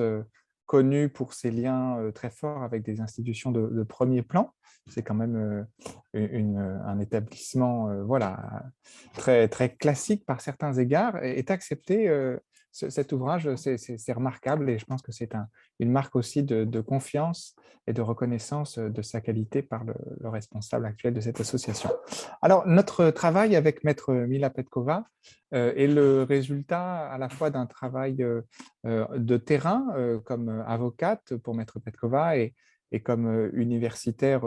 Speaker 4: connue pour ses liens très forts avec des institutions de premier plan, c'est quand même un établissement voilà, très, très classique par certains égards, est accepté. Cet ouvrage, c'est remarquable et je pense que c'est une marque aussi de confiance et de reconnaissance de sa qualité par le responsable actuel de cette association. Alors, notre travail avec Maître Mila Petkova est le résultat à la fois d'un travail de terrain comme avocate pour Maître Petkova et comme universitaire,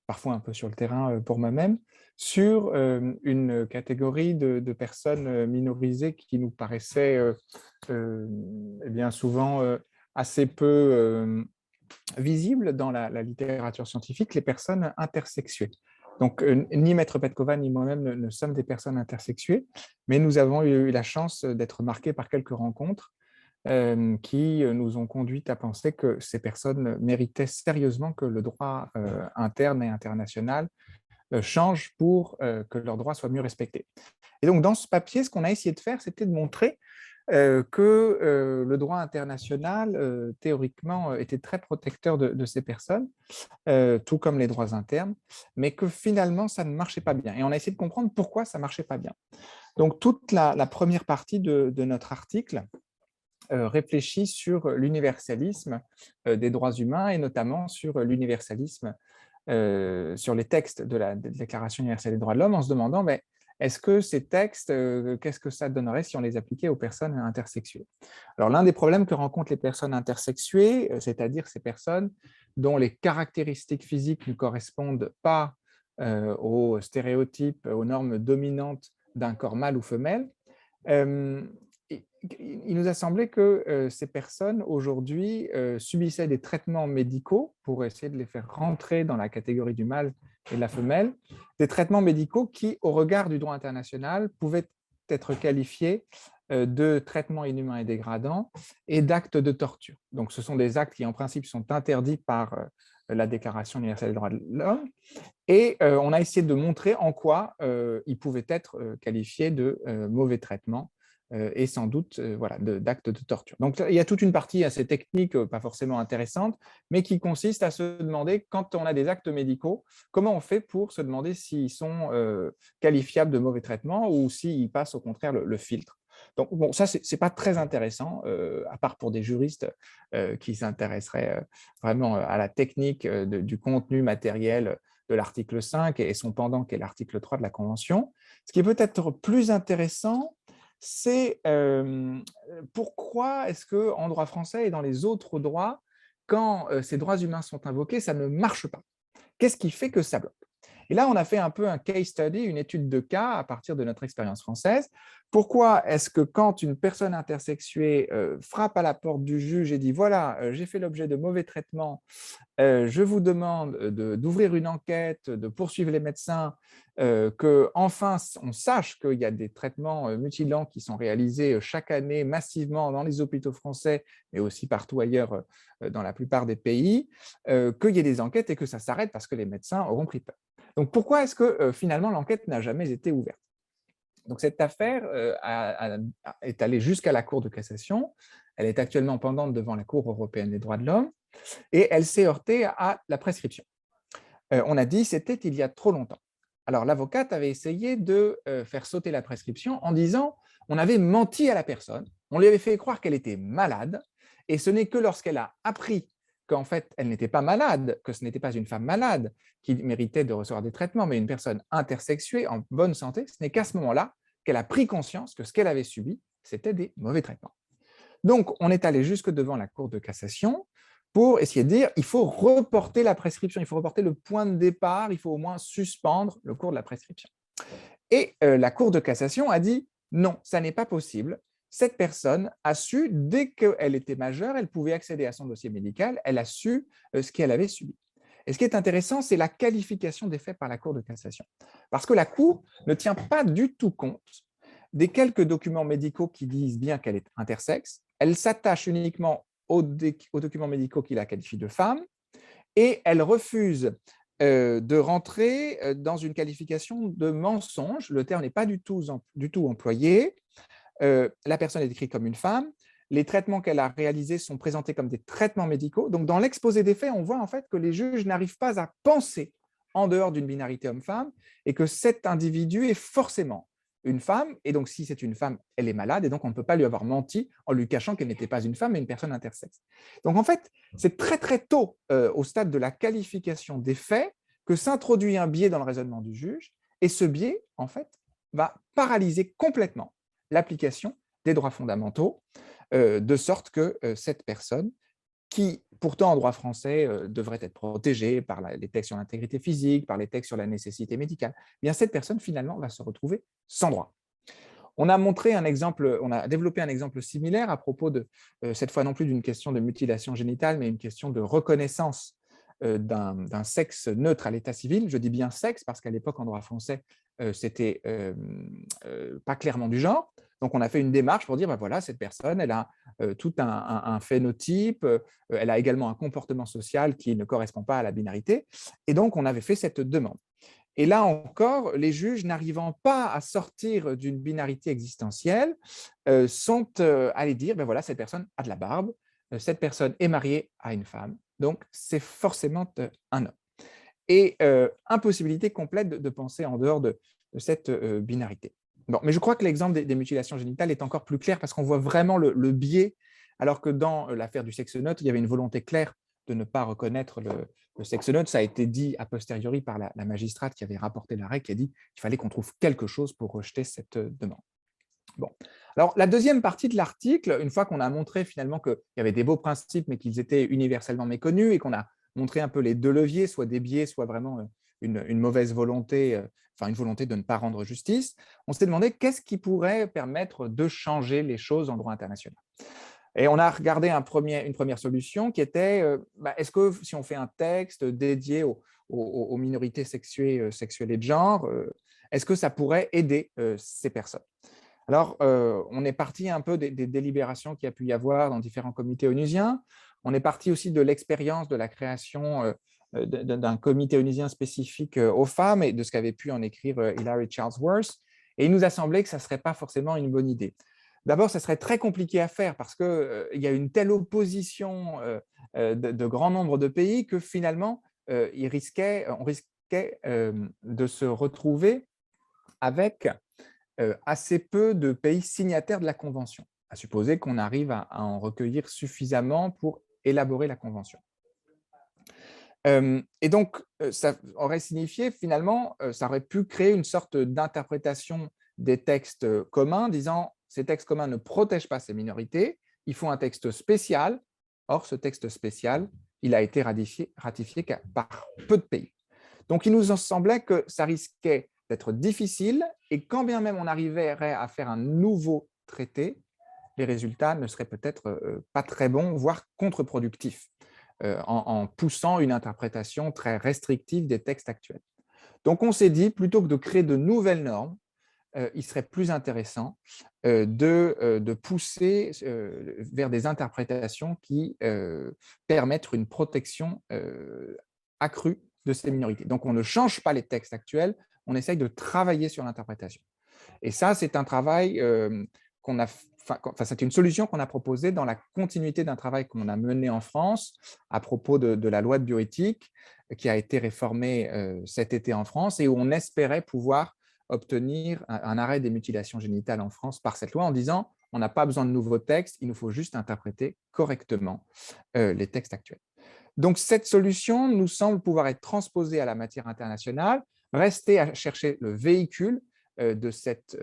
Speaker 4: parfois un peu sur le terrain pour moi-même, sur une catégorie de personnes minorisées qui nous paraissaient eh bien souvent assez peu visibles dans la littérature scientifique, les personnes intersexuées. Donc, ni Maître Petkova ni moi-même ne sommes des personnes intersexuées, mais nous avons eu la chance d'être marqués par quelques rencontres qui nous ont conduit à penser que ces personnes méritaient sérieusement que le droit interne et international change pour que leurs droits soient mieux respectés. Et donc, dans ce papier, ce qu'on a essayé de faire, c'était de montrer que le droit international, théoriquement, était très protecteur de ces personnes, tout comme les droits internes, mais que finalement, ça ne marchait pas bien. Et on a essayé de comprendre pourquoi ça ne marchait pas bien. Donc, toute la première partie de notre article réfléchit sur l'universalisme des droits humains et notamment sur l'universalisme sur les textes de la Déclaration universelle des droits de l'homme en se demandant mais, est-ce que ces textes, qu'est-ce que ça donnerait si on les appliquait aux personnes intersexuées? Alors, l'un des problèmes que rencontrent les personnes intersexuées, c'est-à-dire ces personnes dont les caractéristiques physiques ne correspondent pas aux stéréotypes, aux normes dominantes d'un corps mâle ou femelle, il nous a semblé que ces personnes, aujourd'hui, subissaient des traitements médicaux pour essayer de les faire rentrer dans la catégorie du mâle et de la femelle, des traitements médicaux qui, au regard du droit international, pouvaient être qualifiés de traitements inhumains et dégradants et d'actes de torture. Donc, ce sont des actes qui, en principe, sont interdits par la Déclaration universelle des droits de l'homme. Et on a essayé de montrer en quoi ils pouvaient être qualifiés de mauvais traitements et sans doute voilà, d'actes de torture. Donc, il y a toute une partie assez technique, pas forcément intéressante, mais qui consiste à se demander, quand on a des actes médicaux, comment on fait pour se demander s'ils sont qualifiables de mauvais traitements ou s'ils passent au contraire le filtre. Donc, bon, ça, ce n'est pas très intéressant, à part pour des juristes qui s'intéresseraient vraiment à la technique du contenu matériel de l'article 5 et son pendant qui est l'article 3 de la Convention. Ce qui est peut-être plus intéressant, c'est pourquoi est-ce qu'en droit français et dans les autres droits, quand ces droits humains sont invoqués, ça ne marche pas? Qu'est-ce qui fait que ça bloque? Et là, on a fait un peu un case study, une étude de cas à partir de notre expérience française. Pourquoi est-ce que quand une personne intersexuée frappe à la porte du juge et dit « Voilà, j'ai fait l'objet de mauvais traitements, je vous demande d'ouvrir une enquête, de poursuivre les médecins, qu'enfin on sache qu'il y a des traitements mutilants qui sont réalisés chaque année massivement dans les hôpitaux français, mais aussi partout ailleurs dans la plupart des pays, qu'il y ait des enquêtes et que ça s'arrête parce que les médecins auront pris peur. » Donc, pourquoi est-ce que finalement l'enquête n'a jamais été ouverte? Donc, cette affaire est allée jusqu'à la Cour de cassation. Elle est actuellement pendante devant la Cour européenne des droits de l'homme et elle s'est heurtée à la prescription. On a dit c'était il y a trop longtemps. Alors, l'avocate avait essayé de faire sauter la prescription en disant on avait menti à la personne, on lui avait fait croire qu'elle était malade et ce n'est que lorsqu'elle a appris qu'en fait, elle n'était pas malade, que ce n'était pas une femme malade qui méritait de recevoir des traitements, mais une personne intersexuée en bonne santé, ce n'est qu'à ce moment-là qu'elle a pris conscience que ce qu'elle avait subi, c'était des mauvais traitements. Donc, on est allé jusque devant la Cour de cassation pour essayer de dire il faut reporter la prescription, il faut reporter le point de départ, il faut au moins suspendre le cours de la prescription. Et la Cour de cassation a dit non, ça n'est pas possible. Cette personne a su, dès qu'elle était majeure, elle pouvait accéder à son dossier médical, elle a su ce qu'elle avait subi. Et ce qui est intéressant, c'est la qualification des faits par la Cour de cassation. Parce que la Cour ne tient pas du tout compte des quelques documents médicaux qui disent bien qu'elle est intersexe. Elle s'attache uniquement aux documents médicaux qui la qualifient de femme et elle refuse de rentrer dans une qualification de mensonge. Le terme n'est pas du tout employé. La personne est décrite comme une femme. Les traitements qu'elle a réalisés sont présentés comme des traitements médicaux. Donc, dans l'exposé des faits, on voit en fait que les juges n'arrivent pas à penser en dehors d'une binarité homme-femme et que cet individu est forcément une femme. Et donc, si c'est une femme, elle est malade et donc on ne peut pas lui avoir menti en lui cachant qu'elle n'était pas une femme mais une personne intersexe. Donc, en fait, c'est très, très tôt au stade de la qualification des faits que s'introduit un biais dans le raisonnement du juge et ce biais, en fait, va paralyser complètement l'application des droits fondamentaux, de sorte que cette personne, qui pourtant en droit français devrait être protégée par les textes sur l'intégrité physique, par les textes sur la nécessité médicale, eh bien cette personne finalement va se retrouver sans droit. On a développé un exemple similaire à propos de, cette fois non plus d'une question de mutilation génitale, mais une question de reconnaissance d'un sexe neutre à l'état civil. Je dis bien sexe parce qu'à l'époque, en droit français, c'était pas clairement du genre. Donc, on a fait une démarche pour dire, ben voilà, cette personne, elle a tout un phénotype, elle a également un comportement social qui ne correspond pas à la binarité. Et donc, on avait fait cette demande. Et là encore, les juges, n'arrivant pas à sortir d'une binarité existentielle, sont allés dire, ben voilà, cette personne a de la barbe, cette personne est mariée à une femme, donc c'est forcément un homme. Et impossibilité complète de penser en dehors de cette binarité. Bon, mais je crois que l'exemple des mutilations génitales est encore plus clair parce qu'on voit vraiment le biais, alors que dans l'affaire du sexe neutre, il y avait une volonté claire de ne pas reconnaître le sexe neutre. Ça a été dit a posteriori par la magistrate qui avait rapporté l'arrêt, qui a dit qu'il fallait qu'on trouve quelque chose pour rejeter cette demande. Bon. Alors, la deuxième partie de l'article, une fois qu'on a montré finalement qu'il y avait des beaux principes, mais qu'ils étaient universellement méconnus, et qu'on a montré un peu les deux leviers, soit des biais, soit vraiment une mauvaise volonté, enfin une volonté de ne pas rendre justice, on s'est demandé qu'est-ce qui pourrait permettre de changer les choses en droit international. Et on a regardé une première solution qui était, est-ce que si on fait un texte dédié aux minorités sexuées et de genre, est-ce que ça pourrait aider ces personnes? Alors, on est parti un peu des délibérations qu'il y a pu y avoir dans différents comités onusiens. On est parti aussi de l'expérience de la création d'un comité onusien spécifique aux femmes et de ce qu'avait pu en écrire Hilary Charlesworth. Et il nous a semblé que ça ne serait pas forcément une bonne idée. D'abord, ça serait très compliqué à faire parce qu'il y a une telle opposition de grand nombre de pays que finalement, on risquait de se retrouver avec assez peu de pays signataires de la Convention, à supposer qu'on arrive à en recueillir suffisamment pour élaborer la Convention. Et donc, ça aurait signifié finalement, ça aurait pu créer une sorte d'interprétation des textes communs, disant ces textes communs ne protègent pas ces minorités, il faut un texte spécial. Or, ce texte spécial, il a été ratifié par peu de pays. Donc, il nous en semblait que ça risquait d'être difficile et quand bien même on arriverait à faire un nouveau traité, les résultats ne seraient peut-être pas très bons, voire contre-productifs, en poussant une interprétation très restrictive des textes actuels. Donc, on s'est dit, plutôt que de créer de nouvelles normes, il serait plus intéressant de pousser vers des interprétations qui permettent une protection accrue de ces minorités. Donc, on ne change pas les textes actuels, on essaye de travailler sur l'interprétation. Et ça, c'est un travail c'est une solution qu'on a proposée dans la continuité d'un travail qu'on a mené en France à propos de la loi de bioéthique qui a été réformée cet été en France et où on espérait pouvoir obtenir un arrêt des mutilations génitales en France par cette loi en disant on n'a pas besoin de nouveaux textes, il nous faut juste interpréter correctement les textes actuels. Donc, cette solution nous semble pouvoir être transposée à la matière internationale, rester à chercher le véhicule de cette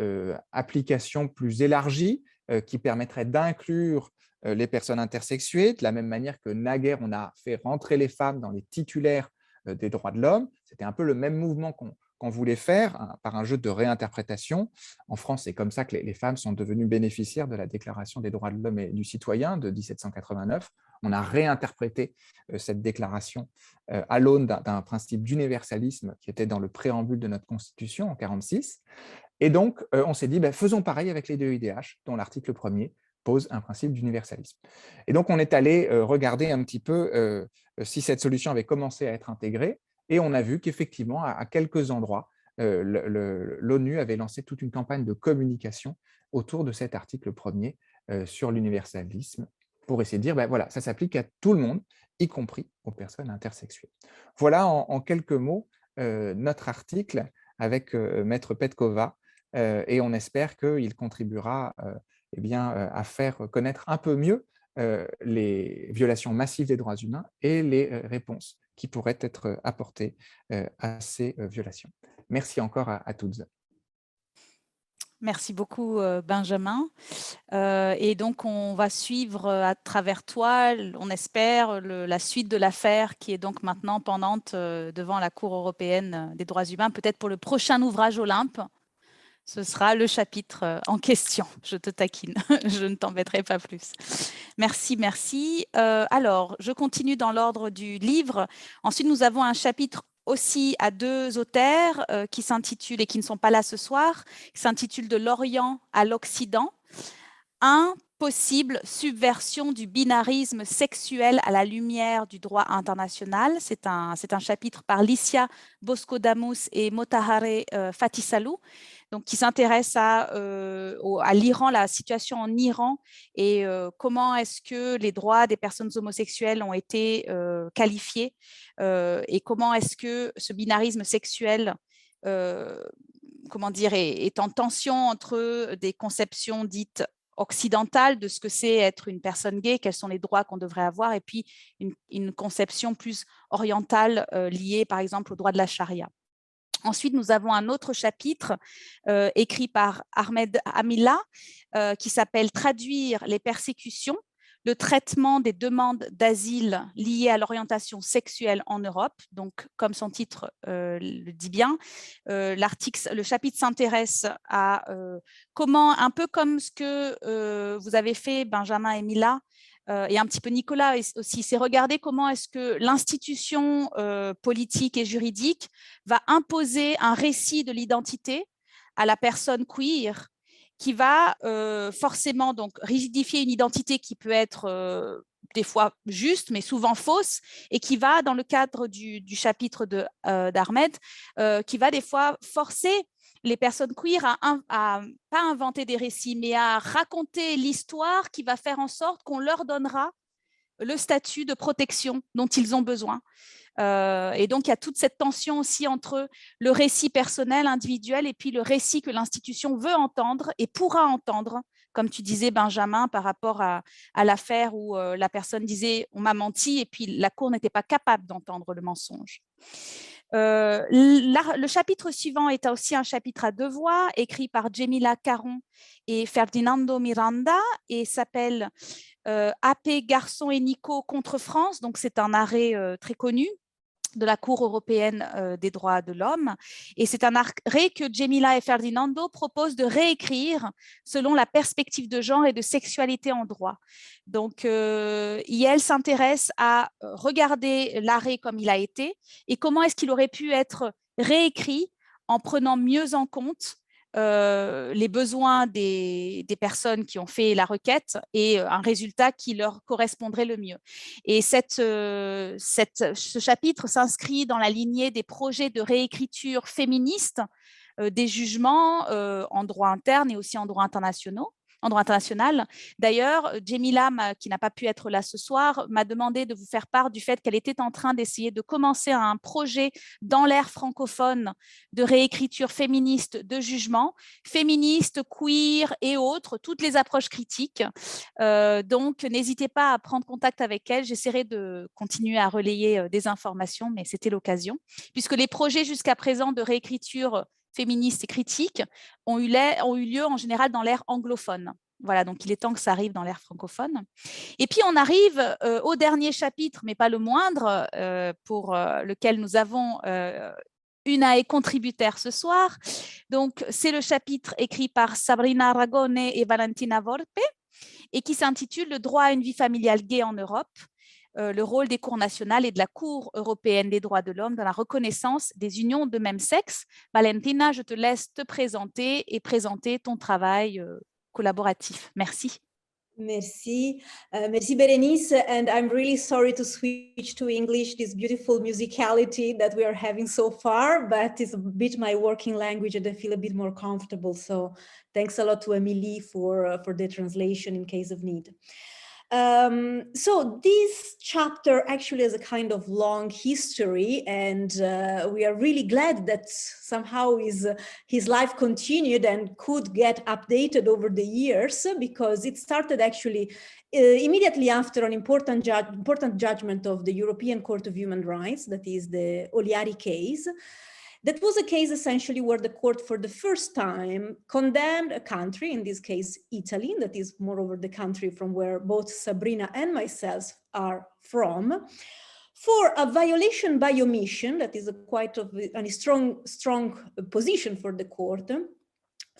Speaker 4: application plus élargie qui permettrait d'inclure les personnes intersexuées, de la même manière que naguère, on a fait rentrer les femmes dans les titulaires des droits de l'homme. C'était un peu le même mouvement qu'on voulait faire par un jeu de réinterprétation. En France, c'est comme ça que les femmes sont devenues bénéficiaires de la Déclaration des droits de l'homme et du citoyen de 1789. On a réinterprété cette déclaration à l'aune d'un principe d'universalisme qui était dans le préambule de notre Constitution en 1946. Et donc, on s'est dit, faisons pareil avec les deux IDH, dont l'article 1er pose un principe d'universalisme. Et donc, on est allé regarder un petit peu si cette solution avait commencé à être intégrée, et on a vu qu'effectivement, à quelques endroits, l'ONU avait lancé toute une campagne de communication autour de cet article 1er sur l'universalisme, pour essayer de dire, voilà, ça s'applique à tout le monde, y compris aux personnes intersexuées. Voilà en quelques mots notre article avec Maître Petkova, et on espère qu'il contribuera à faire connaître un peu mieux les violations massives des droits humains et les réponses qui pourraient être apportées à ces violations. Merci encore à toutes.
Speaker 1: Merci beaucoup, Benjamin. Et donc, on va suivre à travers toi, on espère, la suite de l'affaire qui est donc maintenant pendante devant la Cour européenne des droits humains. Peut-être pour le prochain ouvrage Olympe, ce sera le chapitre en question. Je te taquine, je ne t'embêterai pas plus. Merci, merci. Alors, je continue dans l'ordre du livre. Ensuite, nous avons un chapitre aussi à deux auteurs qui s'intitulent, et qui ne sont pas là ce soir, qui s'intitule « De l'Orient à l'Occident ». Possible subversion du binarisme sexuel à la lumière du droit international. C'est un chapitre par Licia Bosco-Damus et Motahare Fatisalou, donc qui s'intéresse à l'Iran, la situation en Iran, et comment est-ce que les droits des personnes homosexuelles ont été qualifiés, et comment est-ce que ce binarisme sexuel est en tension entre des conceptions dites occidentale de ce que c'est être une personne gay, quels sont les droits qu'on devrait avoir, et puis une conception plus orientale liée par exemple au droit de la charia. Ensuite, nous avons un autre chapitre écrit par Ahmed Hamillah qui s'appelle « Traduire les persécutions, le traitement des demandes d'asile liées à l'orientation sexuelle en Europe ». Donc, comme son titre le dit bien, le chapitre s'intéresse à comment, un peu comme ce que vous avez fait, Benjamin et Mila, et un petit peu Nicolas aussi, c'est regarder comment est-ce que l'institution politique et juridique va imposer un récit de l'identité à la personne queer, qui va forcément donc rigidifier une identité qui peut être des fois juste, mais souvent fausse, et qui va, dans le cadre du chapitre d'Ahmed, qui va des fois forcer les personnes queer à pas inventer des récits, mais à raconter l'histoire qui va faire en sorte qu'on leur donnera le statut de protection dont ils ont besoin. Et donc, il y a toute cette tension aussi entre le récit personnel, individuel, et puis le récit que l'institution veut entendre et pourra entendre, comme tu disais, Benjamin, par rapport à l'affaire où la personne disait « on m'a menti » et puis la Cour n'était pas capable d'entendre le mensonge. Le chapitre suivant est aussi un chapitre à deux voix, écrit par Jemila Caron et Ferdinando Miranda, et s'appelle AP Garçon et Nico contre France. Donc, c'est un arrêt très connu de la Cour européenne des droits de l'homme. Et c'est un arrêt que Jemila et Ferdinando proposent de réécrire selon la perspective de genre et de sexualité en droit. Donc, elle s'intéresse à regarder l'arrêt comme il a été et comment est-ce qu'il aurait pu être réécrit en prenant mieux en compte les besoins des personnes qui ont fait la requête et un résultat qui leur correspondrait le mieux. Et ce chapitre s'inscrit dans la lignée des projets de réécriture féministe des jugements en droit interne et aussi en droit international. D'ailleurs, Jemila, qui n'a pas pu être là ce soir, m'a demandé de vous faire part du fait qu'elle était en train d'essayer de commencer un projet dans l'ère francophone de réécriture féministe de jugement, féministe, queer et autres, toutes les approches critiques. Donc, n'hésitez pas à prendre contact avec elle. J'essaierai de continuer à relayer des informations, mais c'était l'occasion. Puisque les projets jusqu'à présent de réécriture féministes et critiques ont eu lieu en général dans l'ère anglophone. Voilà, donc il est temps que ça arrive dans l'ère francophone. Et puis on arrive au dernier chapitre, mais pas le moindre, pour lequel nous avons une AE contributaire ce soir. Donc c'est le chapitre écrit par Sabrina Ragone et Valentina Volpe et qui s'intitule « Le droit à une vie familiale gay en Europe ». le rôle des cours nationales et de la Cour européenne des droits de l'homme dans la reconnaissance des unions de même sexe. Valentina, je te laisse te présenter et présenter ton travail collaboratif. Merci.
Speaker 5: Merci. Merci, Berenice. And I'm really sorry to switch to English, this beautiful musicality that we are having so far, but it's a bit my working language and I feel a bit more comfortable. So thanks a lot to Emily for the translation in case of need. So this chapter actually has a kind of long history, and we are really glad that somehow his life continued and could get updated over the years, because it started actually immediately after an important judgment of the European Court of Human Rights, that is the Oliari case. That was a case essentially where the court for the first time condemned a country, in this case, Italy, that is moreover the country from where both Sabrina and myself are from, for a violation by omission, that is a strong position for the court,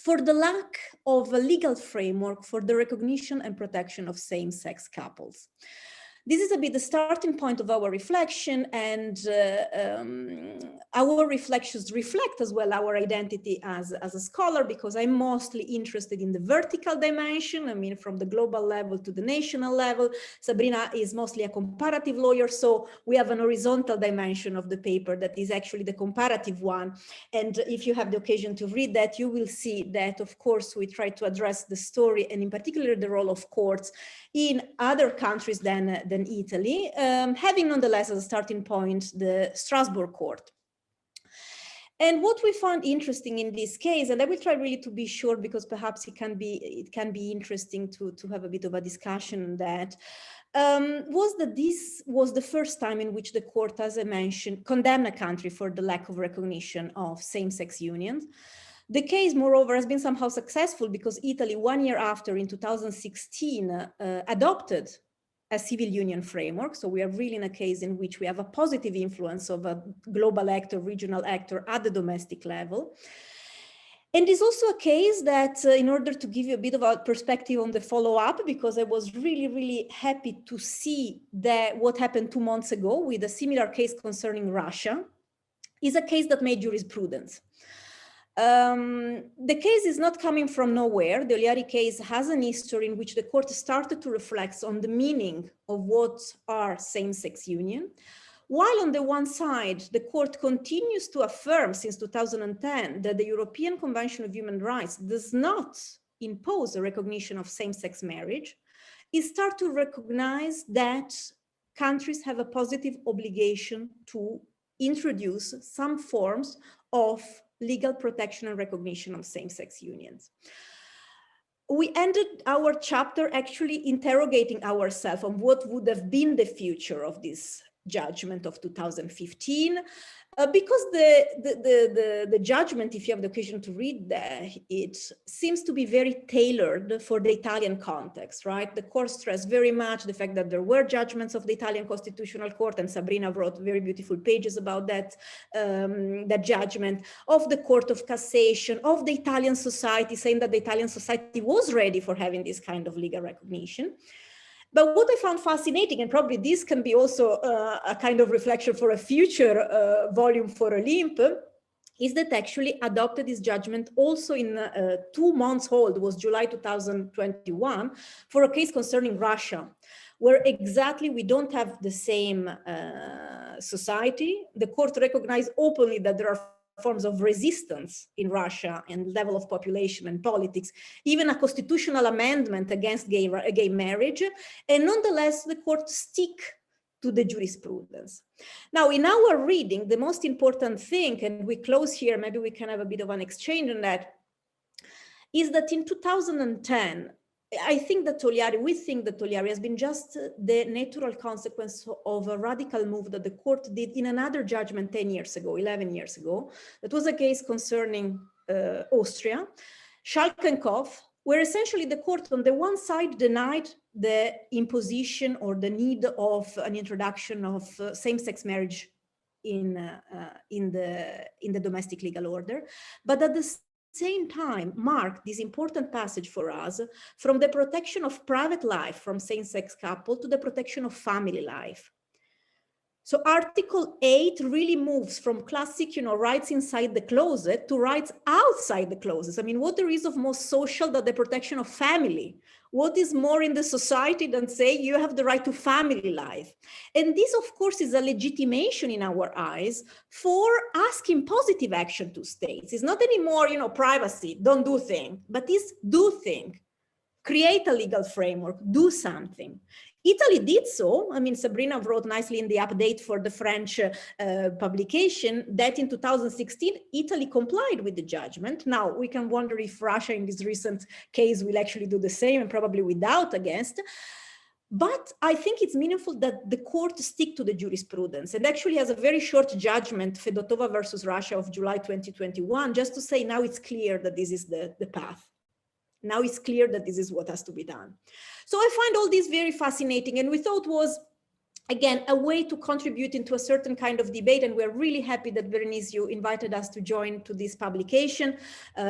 Speaker 5: for the lack of a legal framework for the recognition and protection of same-sex couples. This is a bit the starting point of our reflection, and our reflections reflect as well our identity as a scholar, because I'm mostly interested in the vertical dimension, I mean, from the global level to the national level. Sabrina is mostly a comparative lawyer, so we have an horizontal dimension of the paper that is actually the comparative one. And if you have the occasion to read that, you will see that, of course, we try to address the story, and in particular the role of courts in other countries than Italy, having nonetheless as a starting point the Strasbourg court. And what we found interesting in this case, and I will try really to be short because perhaps it can be interesting to have a bit of a discussion on that, was that this was the first time in which the court, as I mentioned, condemned a country for the lack of recognition of same-sex unions. The case, moreover, has been somehow successful because Italy, 1 year after, in 2016, adopted a civil union framework. So we are really in a case in which we have a positive influence of a global actor, regional actor at the domestic level. And it's also a case that, in order to give you a bit of a perspective on the follow-up, because I was really happy to see that what happened 2 months ago with a similar case concerning Russia, is a case that made jurisprudence. The case is not coming from nowhere. The Oliari case has an history in which the court started to reflect on the meaning of what are same-sex union. While on the one side, the court continues to affirm since 2010 that the European Convention of Human Rights does not impose a recognition of same-sex marriage, it starts to recognize that countries have a positive obligation to introduce some forms of legal protection and recognition of same-sex unions. We ended our chapter actually interrogating ourselves on what would have been the future of this judgment of 2015, because the judgment, if you have the occasion to read that, it seems to be very tailored for the Italian context, right? The court stressed very much the fact that there were judgments of the Italian Constitutional Court, and Sabrina wrote very beautiful pages about that, that judgment, of the Court of Cassation, of the Italian society, saying that the Italian society was ready for having this kind of legal recognition. But what I found fascinating, and probably this can be also a kind of reflection for a future volume for Olympe, is that actually adopted this judgment also in 2 months old, was July 2021, for a case concerning Russia, where exactly we don't have the same society. The court recognized openly that there are forms of resistance in Russia and level of population and politics, even a constitutional amendment against gay marriage, and nonetheless the court stick to the jurisprudence. Now, in our reading, the most important thing, and we close here, maybe we can have a bit of an exchange on that, is that in 2010, I think that we think that Oliari has been just the natural consequence of a radical move that the court did in another judgment 10 years ago, 11 years ago. That was a case concerning Austria, Schalkenkopf, where essentially the court on the one side denied the imposition or the need of an introduction of same-sex marriage in the domestic legal order, but at the same time marked this important passage for us from the protection of private life from same-sex couple to the protection of family life. So Article 8 really moves from classic, rights inside the closet to rights outside the closet. I mean, what there is of most social than the protection of family? What is more in the society than say you have the right to family life? And this, of course, is a legitimation in our eyes for asking positive action to states. It's not anymore, privacy, don't do thing, but it's do thing. Create a legal framework, do something. Italy did so. I mean, Sabrina wrote nicely in the update for the French publication that in 2016, Italy complied with the judgment. Now, we can wonder if Russia in this recent case will actually do the same, and probably without against. But I think it's meaningful that the court stick to the jurisprudence and actually has a very short judgment, Fedotova versus Russia of July 2021, just to say now it's clear that this is the path. Now it's clear that this is what has to be done. So I find all this very fascinating, and we thought was, again, a way to contribute into a certain kind of debate. And we're really happy that Berenice, you invited us to join to this publication.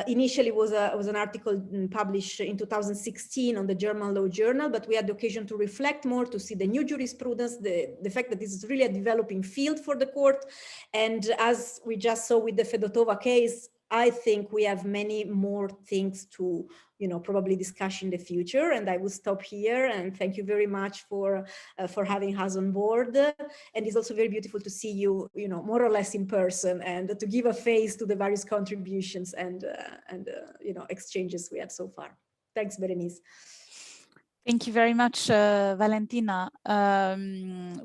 Speaker 5: Initially was an article published in 2016 on the German Law Journal, but we had the occasion to reflect more, to see the new jurisprudence, the fact that this is really a developing field for the court. And as we just saw with the Fedotova case, I think we have many more things to, probably discuss in the future. And I will stop here. And thank you very much for having us on board. And it's also very beautiful to see you, more or less in person, and to give a face to the various contributions and exchanges we had so far. Thanks, Berenice.
Speaker 1: Thank you very much, Valentina.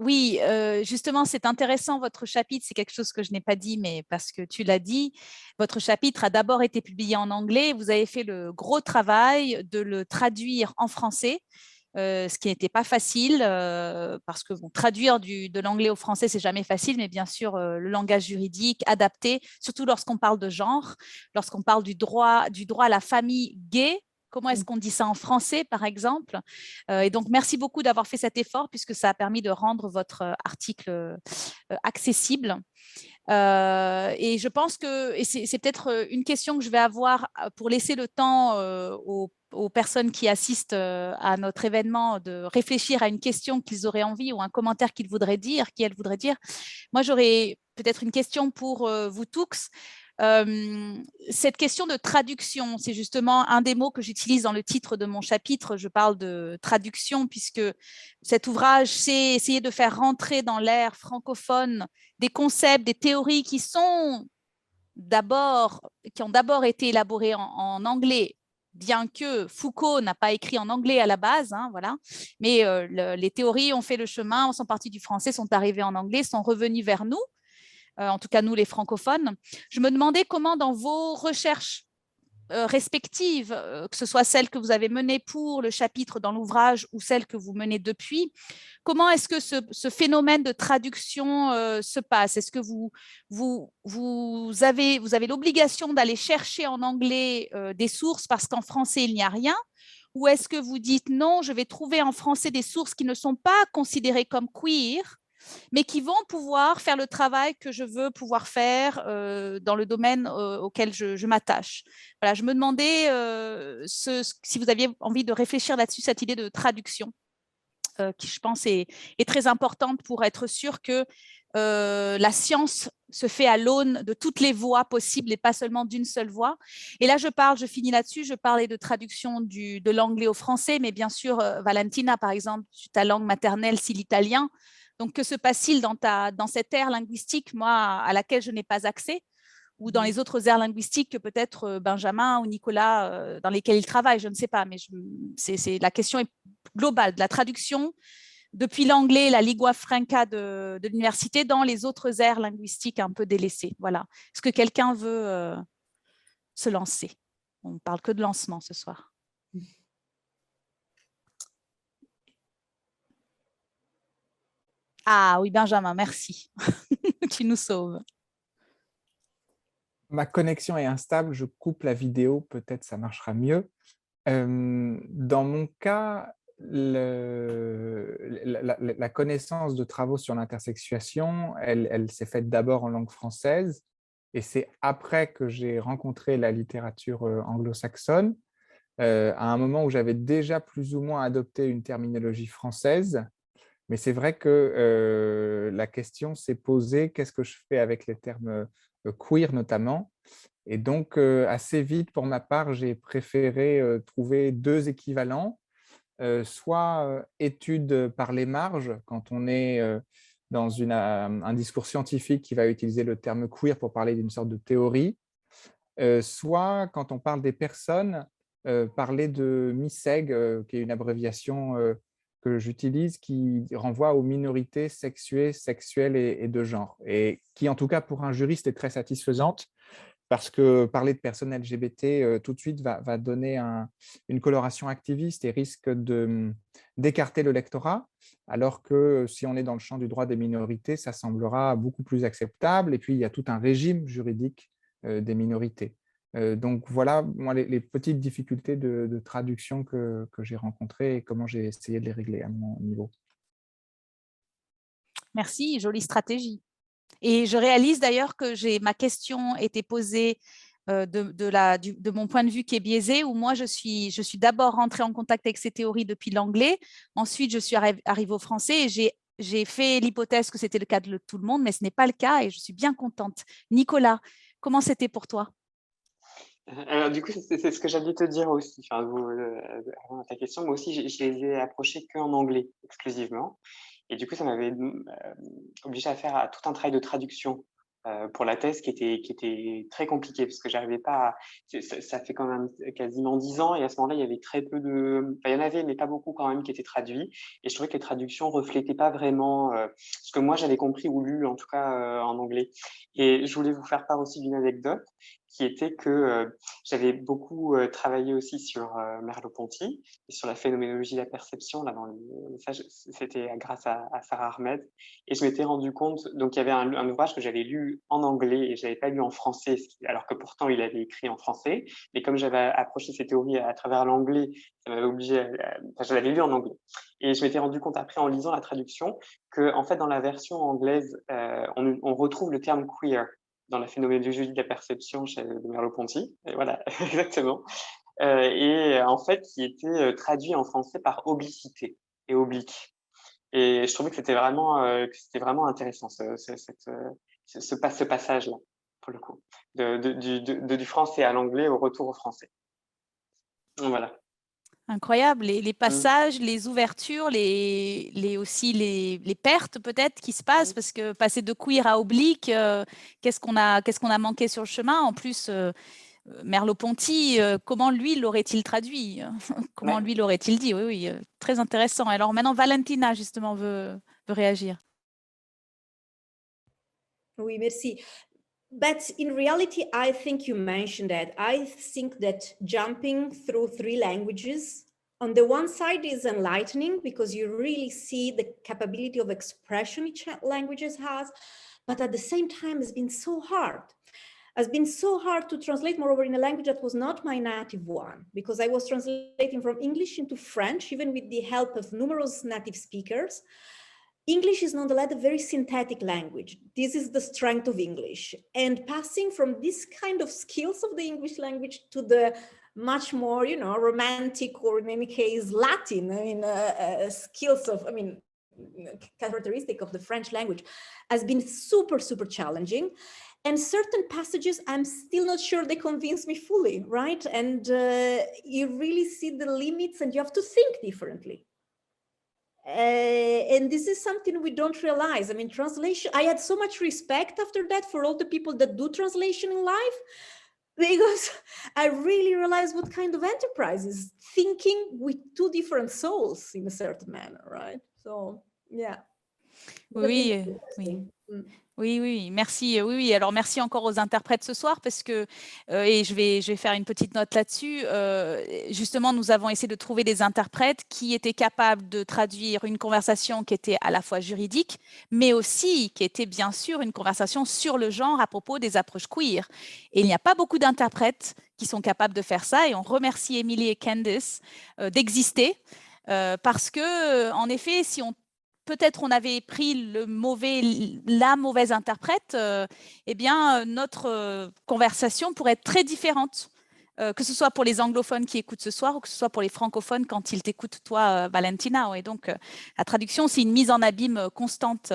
Speaker 1: Oui, justement, c'est intéressant, votre chapitre, c'est quelque chose que je n'ai pas dit, mais parce que tu l'as dit, votre chapitre a d'abord été publié en anglais, vous avez fait le gros travail de le traduire en français, ce qui n'était pas facile, parce que traduire de l'anglais au français, c'est jamais facile, mais bien sûr, le langage juridique adapté, surtout lorsqu'on parle de genre, lorsqu'on parle du droit à la famille gay. Comment est-ce qu'on dit ça en français, par exemple? Et donc, merci beaucoup d'avoir fait cet effort, puisque ça a permis de rendre votre article accessible. Et je pense que, et c'est peut-être une question que je vais avoir pour laisser le temps aux personnes qui assistent à notre événement de réfléchir à une question qu'ils auraient envie ou un commentaire qu'elles voudraient dire. Moi, j'aurais peut-être une question pour vous tous. Cette question de traduction, c'est justement un des mots que j'utilise dans le titre de mon chapitre. Je parle de traduction puisque cet ouvrage, c'est essayer de faire rentrer dans l'ère francophone des concepts, des théories qui ont d'abord été élaborées en anglais, bien que Foucault n'a pas écrit en anglais à la base, voilà. Mais les théories ont fait le chemin, sont parties du français, sont arrivées en anglais, sont revenues vers nous. En tout cas nous les francophones. Je me demandais comment dans vos recherches respectives, que ce soit celles que vous avez menées pour le chapitre dans l'ouvrage ou celles que vous menez depuis, comment est-ce que ce phénomène de traduction se passe? Est-ce que vous avez l'obligation d'aller chercher en anglais des sources parce qu'en français il n'y a rien? Ou est-ce que vous dites non, je vais trouver en français des sources qui ne sont pas considérées comme queer, mais qui vont pouvoir faire le travail que je veux pouvoir faire dans le domaine auquel je m'attache. Voilà, je me demandais si vous aviez envie de réfléchir là-dessus, cette idée de traduction, qui je pense est très importante pour être sûr que la science se fait à l'aune de toutes les voies possibles et pas seulement d'une seule voie. Et là, je finis là-dessus, je parlais de traduction de l'anglais au français, mais bien sûr, Valentina, par exemple, ta langue maternelle, c'est l'italien. Donc, que se passe-t-il dans cette ère linguistique, moi, à laquelle je n'ai pas accès, ou dans les autres aires linguistiques que peut-être Benjamin ou Nicolas, dans lesquelles ils travaillent, je ne sais pas, mais la question est globale, de la traduction depuis l'anglais, la lingua franca de l'université, dans les autres aires linguistiques un peu délaissées. Voilà. Est-ce que quelqu'un veut se lancer? On ne parle que de lancement ce soir. Ah oui, Benjamin, merci. Tu nous sauves.
Speaker 4: Ma connexion est instable, je coupe la vidéo, peut-être ça marchera mieux. Dans mon cas, la connaissance de travaux sur l'intersexuation, elle s'est faite d'abord en langue française, Et c'est après que j'ai rencontré la littérature anglo-saxonne, à un moment où j'avais déjà plus ou moins adopté une terminologie française. Mais c'est vrai que la question s'est posée, qu'est-ce que je fais avec les termes queer notamment? Et donc, assez vite, pour ma part, j'ai préféré trouver deux équivalents, soit études par les marges, quand on est dans un discours scientifique qui va utiliser le terme queer pour parler d'une sorte de théorie, soit quand on parle des personnes, parler de MISEG, qui est une abréviation que j'utilise, qui renvoie aux minorités sexuées, sexuelles et de genre, et qui, en tout cas, pour un juriste, est très satisfaisante, parce que parler de personnes LGBT tout de suite va donner une coloration activiste et risque d'écarter le lectorat, alors que si on est dans le champ du droit des minorités, ça semblera beaucoup plus acceptable. Et puis, il y a tout un régime juridique des minorités. Donc voilà, moi, les petites difficultés de traduction que j'ai rencontrées et comment j'ai essayé de les régler à mon niveau.
Speaker 1: Merci, jolie stratégie. Et je réalise d'ailleurs que ma question était posée de mon point de vue qui est biaisé, où moi je suis d'abord rentrée en contact avec ces théories depuis l'anglais, ensuite je suis arrivée au français et j'ai fait l'hypothèse que c'était le cas de tout le monde, mais ce n'est pas le cas et je suis bien contente. Nicolas, comment c'était pour toi?
Speaker 3: Alors, du coup, c'est ce que j'allais te dire aussi, enfin, avant ta question. Moi aussi, je les ai approchés qu'en anglais, exclusivement. Et du coup, ça m'avait obligé à faire tout un travail de traduction pour la thèse qui était très compliqué, parce que j'arrivais pas ça fait quand même quasiment 10 ans, et à ce moment-là, il y avait très peu de... Enfin, il y en avait, mais pas beaucoup quand même, qui étaient traduits. Et je trouvais que les traductions reflétaient pas vraiment ce que moi, j'avais compris ou lu, en tout cas en anglais. Et je voulais vous faire part aussi d'une anecdote, qui était que j'avais beaucoup travaillé aussi sur Merleau-Ponty et sur la phénoménologie de la perception. Là, dans le message, c'était grâce à Sarah Ahmed. Et je m'étais rendu compte, donc il y avait un ouvrage que j'avais lu en anglais et je n'avais pas lu en français, alors que pourtant il avait écrit en français. Mais comme j'avais approché ces théories à travers l'anglais, ça m'avait obligé enfin, je l'avais lu en anglais. Et je m'étais rendu compte après, en lisant la traduction, que en fait, dans la version anglaise, on retrouve le terme queer dans la phénoménologie de la perception de Merleau-Ponty. Et voilà, exactement. Et en fait, qui était traduit en français par oblicité et oblique. Et je trouvais que c'était vraiment intéressant, ce passage-là, pour le coup, du français à l'anglais au retour au français. Donc, voilà.
Speaker 1: Incroyable, les passages, les ouvertures, aussi les pertes peut-être qui se passent, parce que passer de queer à oblique, qu'est-ce qu'on a manqué sur le chemin? En plus, Merleau-Ponty, comment lui l'aurait-il traduit? Comment lui l'aurait-il dit? Oui, très intéressant. Alors maintenant, Valentina, justement, veut réagir.
Speaker 5: Oui, merci. But in reality, I think you mentioned that. I think that jumping through 3 languages, on the one side, is enlightening because you really see the capability of expression each language has, but at the same time, it's been so hard. It's been so hard to translate, moreover, in a language that was not my native one, because I was translating from English into French, even with the help of numerous native speakers. English is nonetheless a very synthetic language. This is the strength of English. And passing from this kind of skills of the English language to the much more, romantic, or in any case, Latin, skills of, characteristic of the French language, has been super, super challenging. And certain passages, I'm still not sure they convince me fully, right? And you really see the limits and you have to think differently. And this is something we don't realize. Translation, I had so much respect after that for all the people that do translation in life, because I really realized what kind of enterprise is thinking with 2 different souls in a certain manner, right? So, yeah.
Speaker 1: Oui, merci. Oui, alors merci encore aux interprètes ce soir, parce que, et je vais faire une petite note là-dessus, justement, nous avons essayé de trouver des interprètes qui étaient capables de traduire une conversation qui était à la fois juridique, mais aussi qui était bien sûr une conversation sur le genre à propos des approches queer. Et il n'y a pas beaucoup d'interprètes qui sont capables de faire ça, et on remercie Emily et Candice d'exister, parce que, en effet, si on peut-être on avait pris la mauvaise interprète, eh bien, notre conversation pourrait être très différente, que ce soit pour les anglophones qui écoutent ce soir ou que ce soit pour les francophones quand ils t'écoutent, toi, Valentina. Et donc, la traduction, c'est une mise en abîme constante,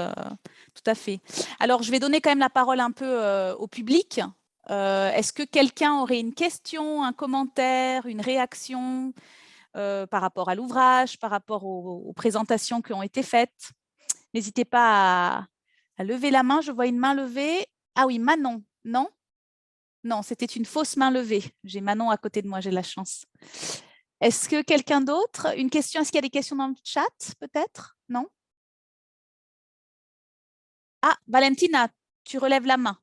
Speaker 1: tout à fait. Alors, je vais donner quand même la parole un peu au public. Est-ce que quelqu'un aurait une question, un commentaire, une réaction par rapport à l'ouvrage, par rapport aux présentations qui ont été faites? N'hésitez pas à lever la main. Je vois une main levée. Ah oui, Manon, non? Non, c'était une fausse main levée. J'ai Manon à côté de moi, j'ai la chance. Est-ce que quelqu'un d'autre? Une question? Est-ce qu'il y a des questions dans le chat, peut-être? Non? Ah, Valentina, tu relèves la main.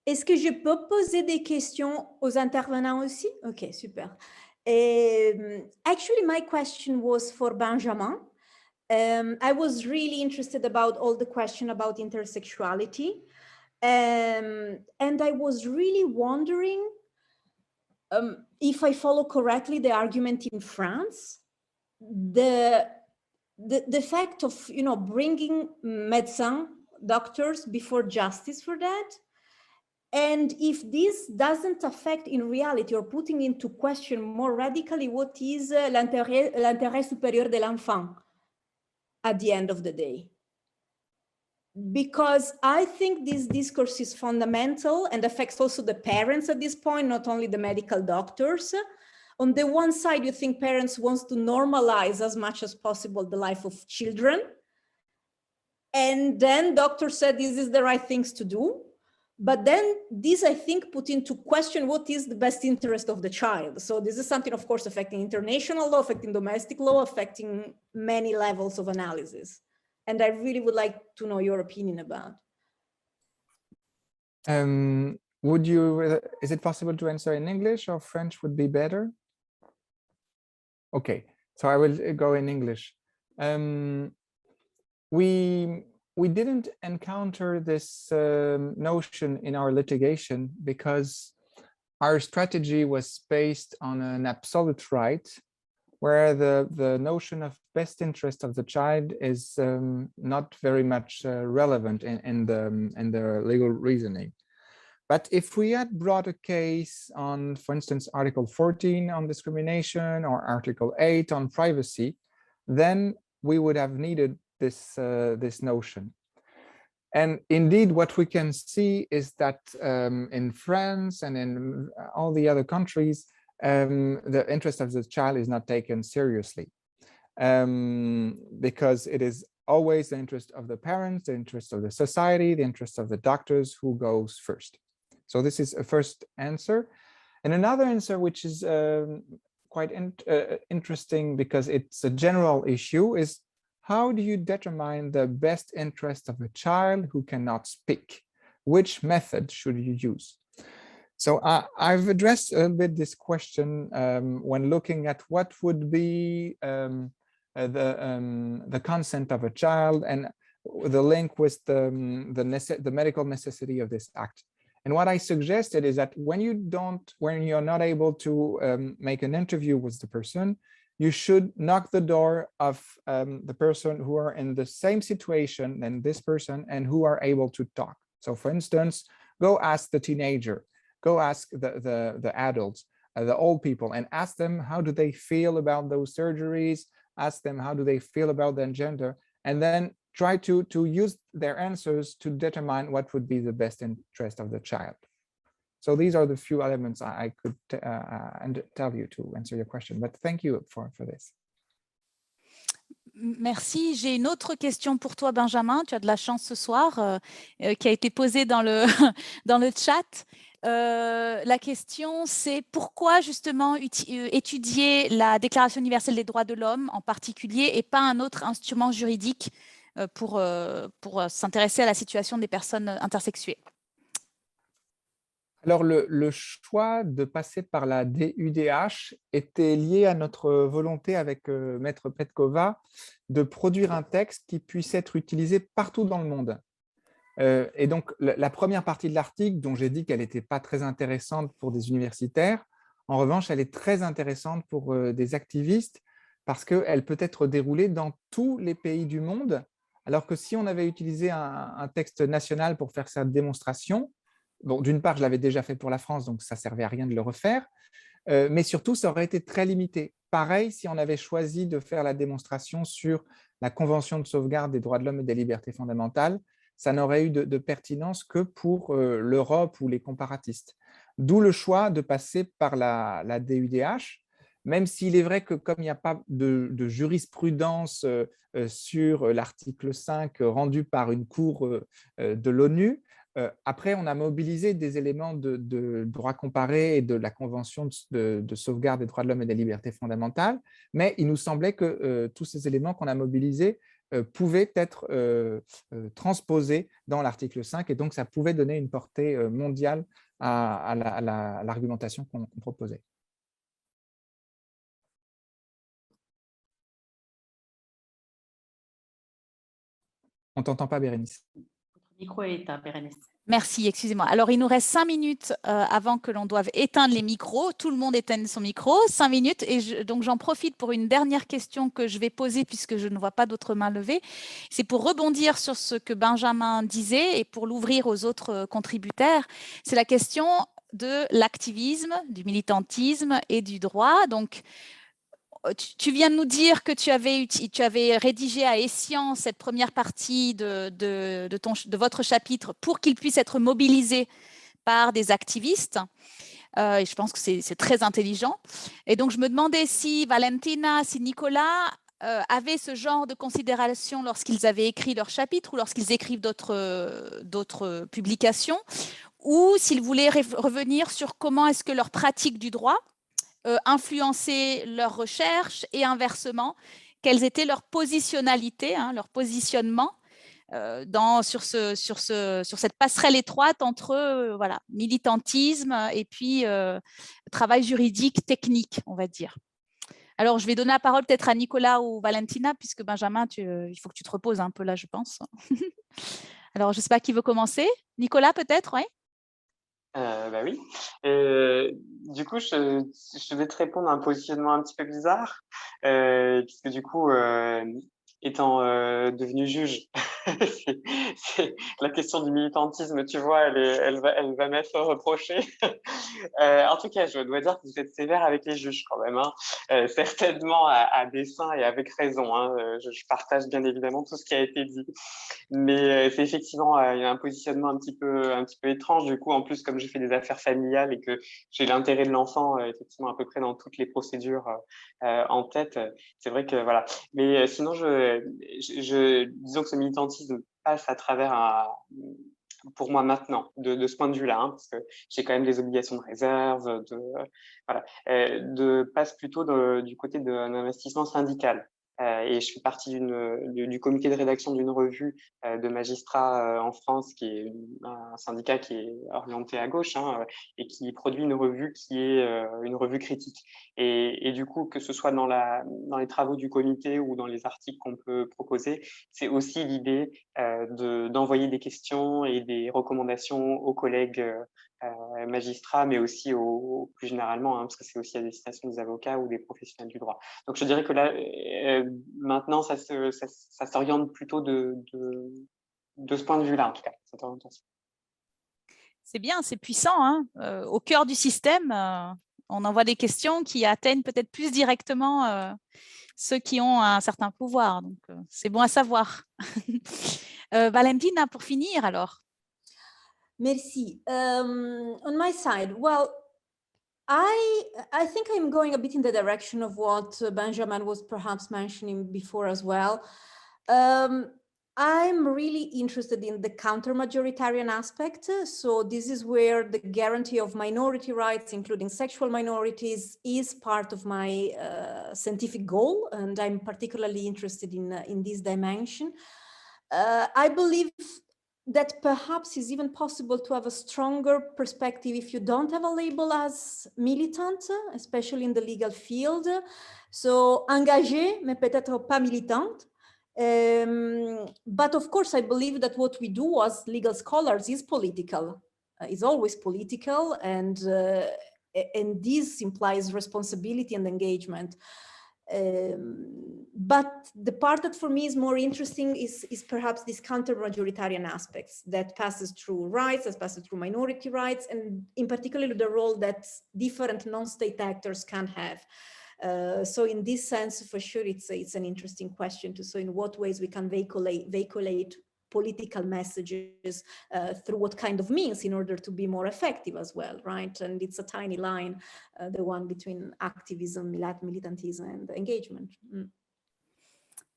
Speaker 5: Est-ce que je peux poser des questions aux intervenants aussi? Ok, super. Actually, my question was for Benjamin. I was really interested about all the question about intersexuality. And I was really wondering if I follow correctly the argument in France, the fact of, you know, bringing médecins, doctors before justice for that. And if this doesn't affect in reality or putting into question more radically what is l'intérêt supérieur de l'enfant at the end of the day. Because I think this discourse is fundamental and affects also the parents at this point, not only the medical doctors. On the one side, you think parents want to normalize as much as possible the life of children. And then doctors said this is the right things to do. But then this, I think, put into question what is the best interest of the child. So this is something, of course, affecting international law, affecting domestic law, affecting many levels of analysis. And I really would like to know your opinion about.
Speaker 4: Would you, is it possible to answer in English or French would be better? Okay, so I will go in English. We didn't encounter this notion in our litigation because our strategy was based on an absolute right, where the notion of best interest of the child is not very much relevant in the legal reasoning. But if we had brought a case on, for instance, Article 14 on discrimination or Article 8 on privacy, then we would have needed this notion. And indeed, what we can see is that in France and in all the other countries, the interest of the child is not taken seriously because it is always the interest of the parents, the interest of the society, the interest of the doctors who goes first. So this is a first answer. And another answer, which is quite interesting because it's a general issue, is how do you determine the best interest of a child who cannot speak? Which method should you use? So I've addressed a little bit this question when looking at what would be the consent of a child and the link with the medical necessity of this act. And what I suggested is that when you're not able to make an interview with the person, you should knock the door of the person who are in the same situation than this person and who are able to talk. So for instance, go ask the teenager, go ask the adults, the old people, and ask them how do they feel about those surgeries, ask them how do they feel about their gender, and then try to use their answers to determine what would be the best interest of the child. So these are the few elements I could tell you to answer your question, but thank you for this.
Speaker 1: Merci. J'ai une autre question pour toi, Benjamin. Tu as de la chance ce soir, qui a été posée dans le, dans le chat. La question, c'est pourquoi justement étudier la Déclaration universelle des droits de l'homme en particulier et pas un autre instrument juridique pour s'intéresser à la situation des personnes intersexuées?
Speaker 4: Alors, le choix de passer par la DUDH était lié à notre volonté avec Maître Petkova de produire un texte qui puisse être utilisé partout dans le monde. Et donc, la première partie de l'article, dont j'ai dit qu'elle n'était pas très intéressante pour des universitaires, en revanche, elle est très intéressante pour des activistes parce qu'elle peut être déroulée dans tous les pays du monde, alors que si on avait utilisé un texte national pour faire cette démonstration, bon, d'une part, je l'avais déjà fait pour la France, donc ça ne servait à rien de le refaire, mais surtout, ça aurait été très limité. Pareil, si on avait choisi de faire la démonstration sur la Convention de sauvegarde des droits de l'homme et des libertés fondamentales, ça n'aurait eu de pertinence que pour l'Europe ou les comparatistes. D'où le choix de passer par la DUDH, même s'il est vrai que comme il n'y a pas de jurisprudence sur l'article 5 rendu par une cour de l'ONU, après, on a mobilisé des éléments de droit comparé et de la Convention de sauvegarde des droits de l'homme et des libertés fondamentales, mais il nous semblait que tous ces éléments qu'on a mobilisés pouvaient être transposés dans l'article 5 et donc ça pouvait donner une portée mondiale à l'argumentation qu'on proposait. On ne t'entend pas, Bérénice.
Speaker 6: Votre micro est éteint, Bérénice.
Speaker 1: Merci, excusez-moi. Alors, il nous reste 5 minutes avant que l'on doive éteindre les micros. Tout le monde éteigne son micro, 5 minutes. Et donc, j'en profite pour une dernière question que je vais poser puisque je ne vois pas d'autres mains levées. C'est pour rebondir sur ce que Benjamin disait et pour l'ouvrir aux autres contributeurs. C'est la question de l'activisme, du militantisme et du droit. Donc, tu viens de nous dire que tu avais rédigé à escient cette première partie de votre chapitre pour qu'il puisse être mobilisé par des activistes. Et je pense que c'est très intelligent. Et donc, je me demandais si Valentina, si Nicolas avaient ce genre de considération lorsqu'ils avaient écrit leur chapitre ou lorsqu'ils écrivent d'autres publications, ou s'ils voulaient revenir sur comment est-ce que leur pratique du droit influencer leurs recherches et inversement, quelles étaient leurs positionnalités, leur positionnement sur cette passerelle étroite entre voilà, militantisme et puis travail juridique technique, on va dire. Alors, je vais donner la parole peut-être à Nicolas ou Valentina, puisque Benjamin, il faut que tu te reposes un peu là, je pense. Alors, je ne sais pas qui veut commencer. Nicolas, peut-être, oui.
Speaker 3: Bah oui. Du coup, je vais te répondre à un positionnement un petit peu bizarre, puisque du coup, étant devenu juge, c'est la question du militantisme, tu vois, elle va m'être reprochée. En tout cas, je dois dire que vous êtes sévère avec les juges quand même, hein. Certainement à dessein et avec raison, hein. Je partage bien évidemment tout ce qui a été dit. Mais c'est effectivement il y a un positionnement un petit peu étrange. Du coup, en plus, comme j'ai fait des affaires familiales et que j'ai l'intérêt de l'enfant effectivement à peu près dans toutes les procédures en tête, c'est vrai que voilà. Mais sinon, disons que ce militantisme passe à travers pour moi maintenant, de ce point de vue-là, hein, parce que j'ai quand même des obligations de réserve, passe plutôt du côté d'un investissement syndical. Et je fais partie du comité de rédaction d'une revue de magistrats en France, qui est un syndicat qui est orienté à gauche, hein, et qui produit une revue qui est une revue critique. Et du coup, que ce soit dans les travaux du comité ou dans les articles qu'on peut proposer, c'est aussi l'idée d'envoyer des questions et des recommandations aux collègues magistrats, mais aussi plus généralement, hein, parce que c'est aussi à destination des avocats ou des professionnels du droit. Donc, je dirais que là, maintenant, ça s'oriente plutôt de ce point de vue-là, en tout cas, cette orientation.
Speaker 1: C'est bien, c'est puissant, hein. Au cœur du système, on envoie des questions qui atteignent peut-être plus directement ceux qui ont un certain pouvoir. Donc, c'est bon à savoir. Valentina, pour finir, alors.
Speaker 5: Merci. On my side, well, I think I'm going a bit in the direction of what Benjamin was perhaps mentioning before as well. I'm really interested in the counter-majoritarian aspect. So this is where the guarantee of minority rights, including sexual minorities, is part of my scientific goal. And I'm particularly interested in this dimension. I believe that perhaps is even possible to have a stronger perspective if you don't have a label as militant, especially in the legal field. So engagé, mais peut-être pas militante. But of course, I believe that what we do as legal scholars is political, is always political, and this implies responsibility and engagement. But the part that for me is more interesting is perhaps these counter-majoritarian aspects that passes through rights, that passes through minority rights, and in particular the role that different non-state actors can have. So in this sense, for sure, it's an interesting question to see in what ways we can veiculate political messages through what kind of means in order to be more effective as well, right? And it's a tiny line, the one between activism, militantisme, and engagement.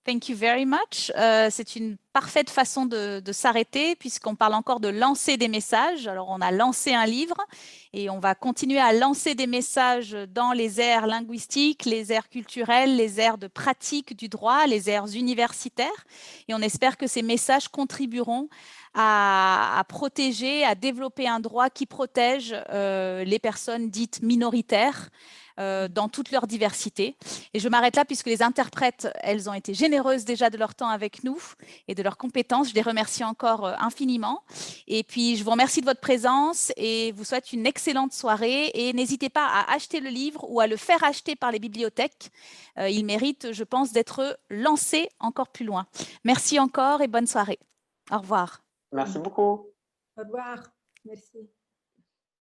Speaker 1: Thank you very much. C'est une parfaite façon de s'arrêter puisqu'on parle encore de lancer des messages. Alors, on a lancé un livre et on va continuer à lancer des messages dans les aires linguistiques, les aires culturelles, les aires de pratique du droit, les aires universitaires. Et on espère que ces messages contribueront à protéger, à développer un droit qui protège les personnes dites minoritaires dans toute leur diversité. Et je m'arrête là puisque les interprètes, elles ont été généreuses déjà de leur temps avec nous et de leurs compétences. Je les remercie encore infiniment. Et puis, je vous remercie de votre présence et vous souhaite une excellente soirée. Et n'hésitez pas à acheter le livre ou à le faire acheter par les bibliothèques. Il mérite, je pense, d'être lancé encore plus loin. Merci encore et bonne soirée. Au revoir.
Speaker 3: Merci beaucoup.
Speaker 5: Au revoir. Merci.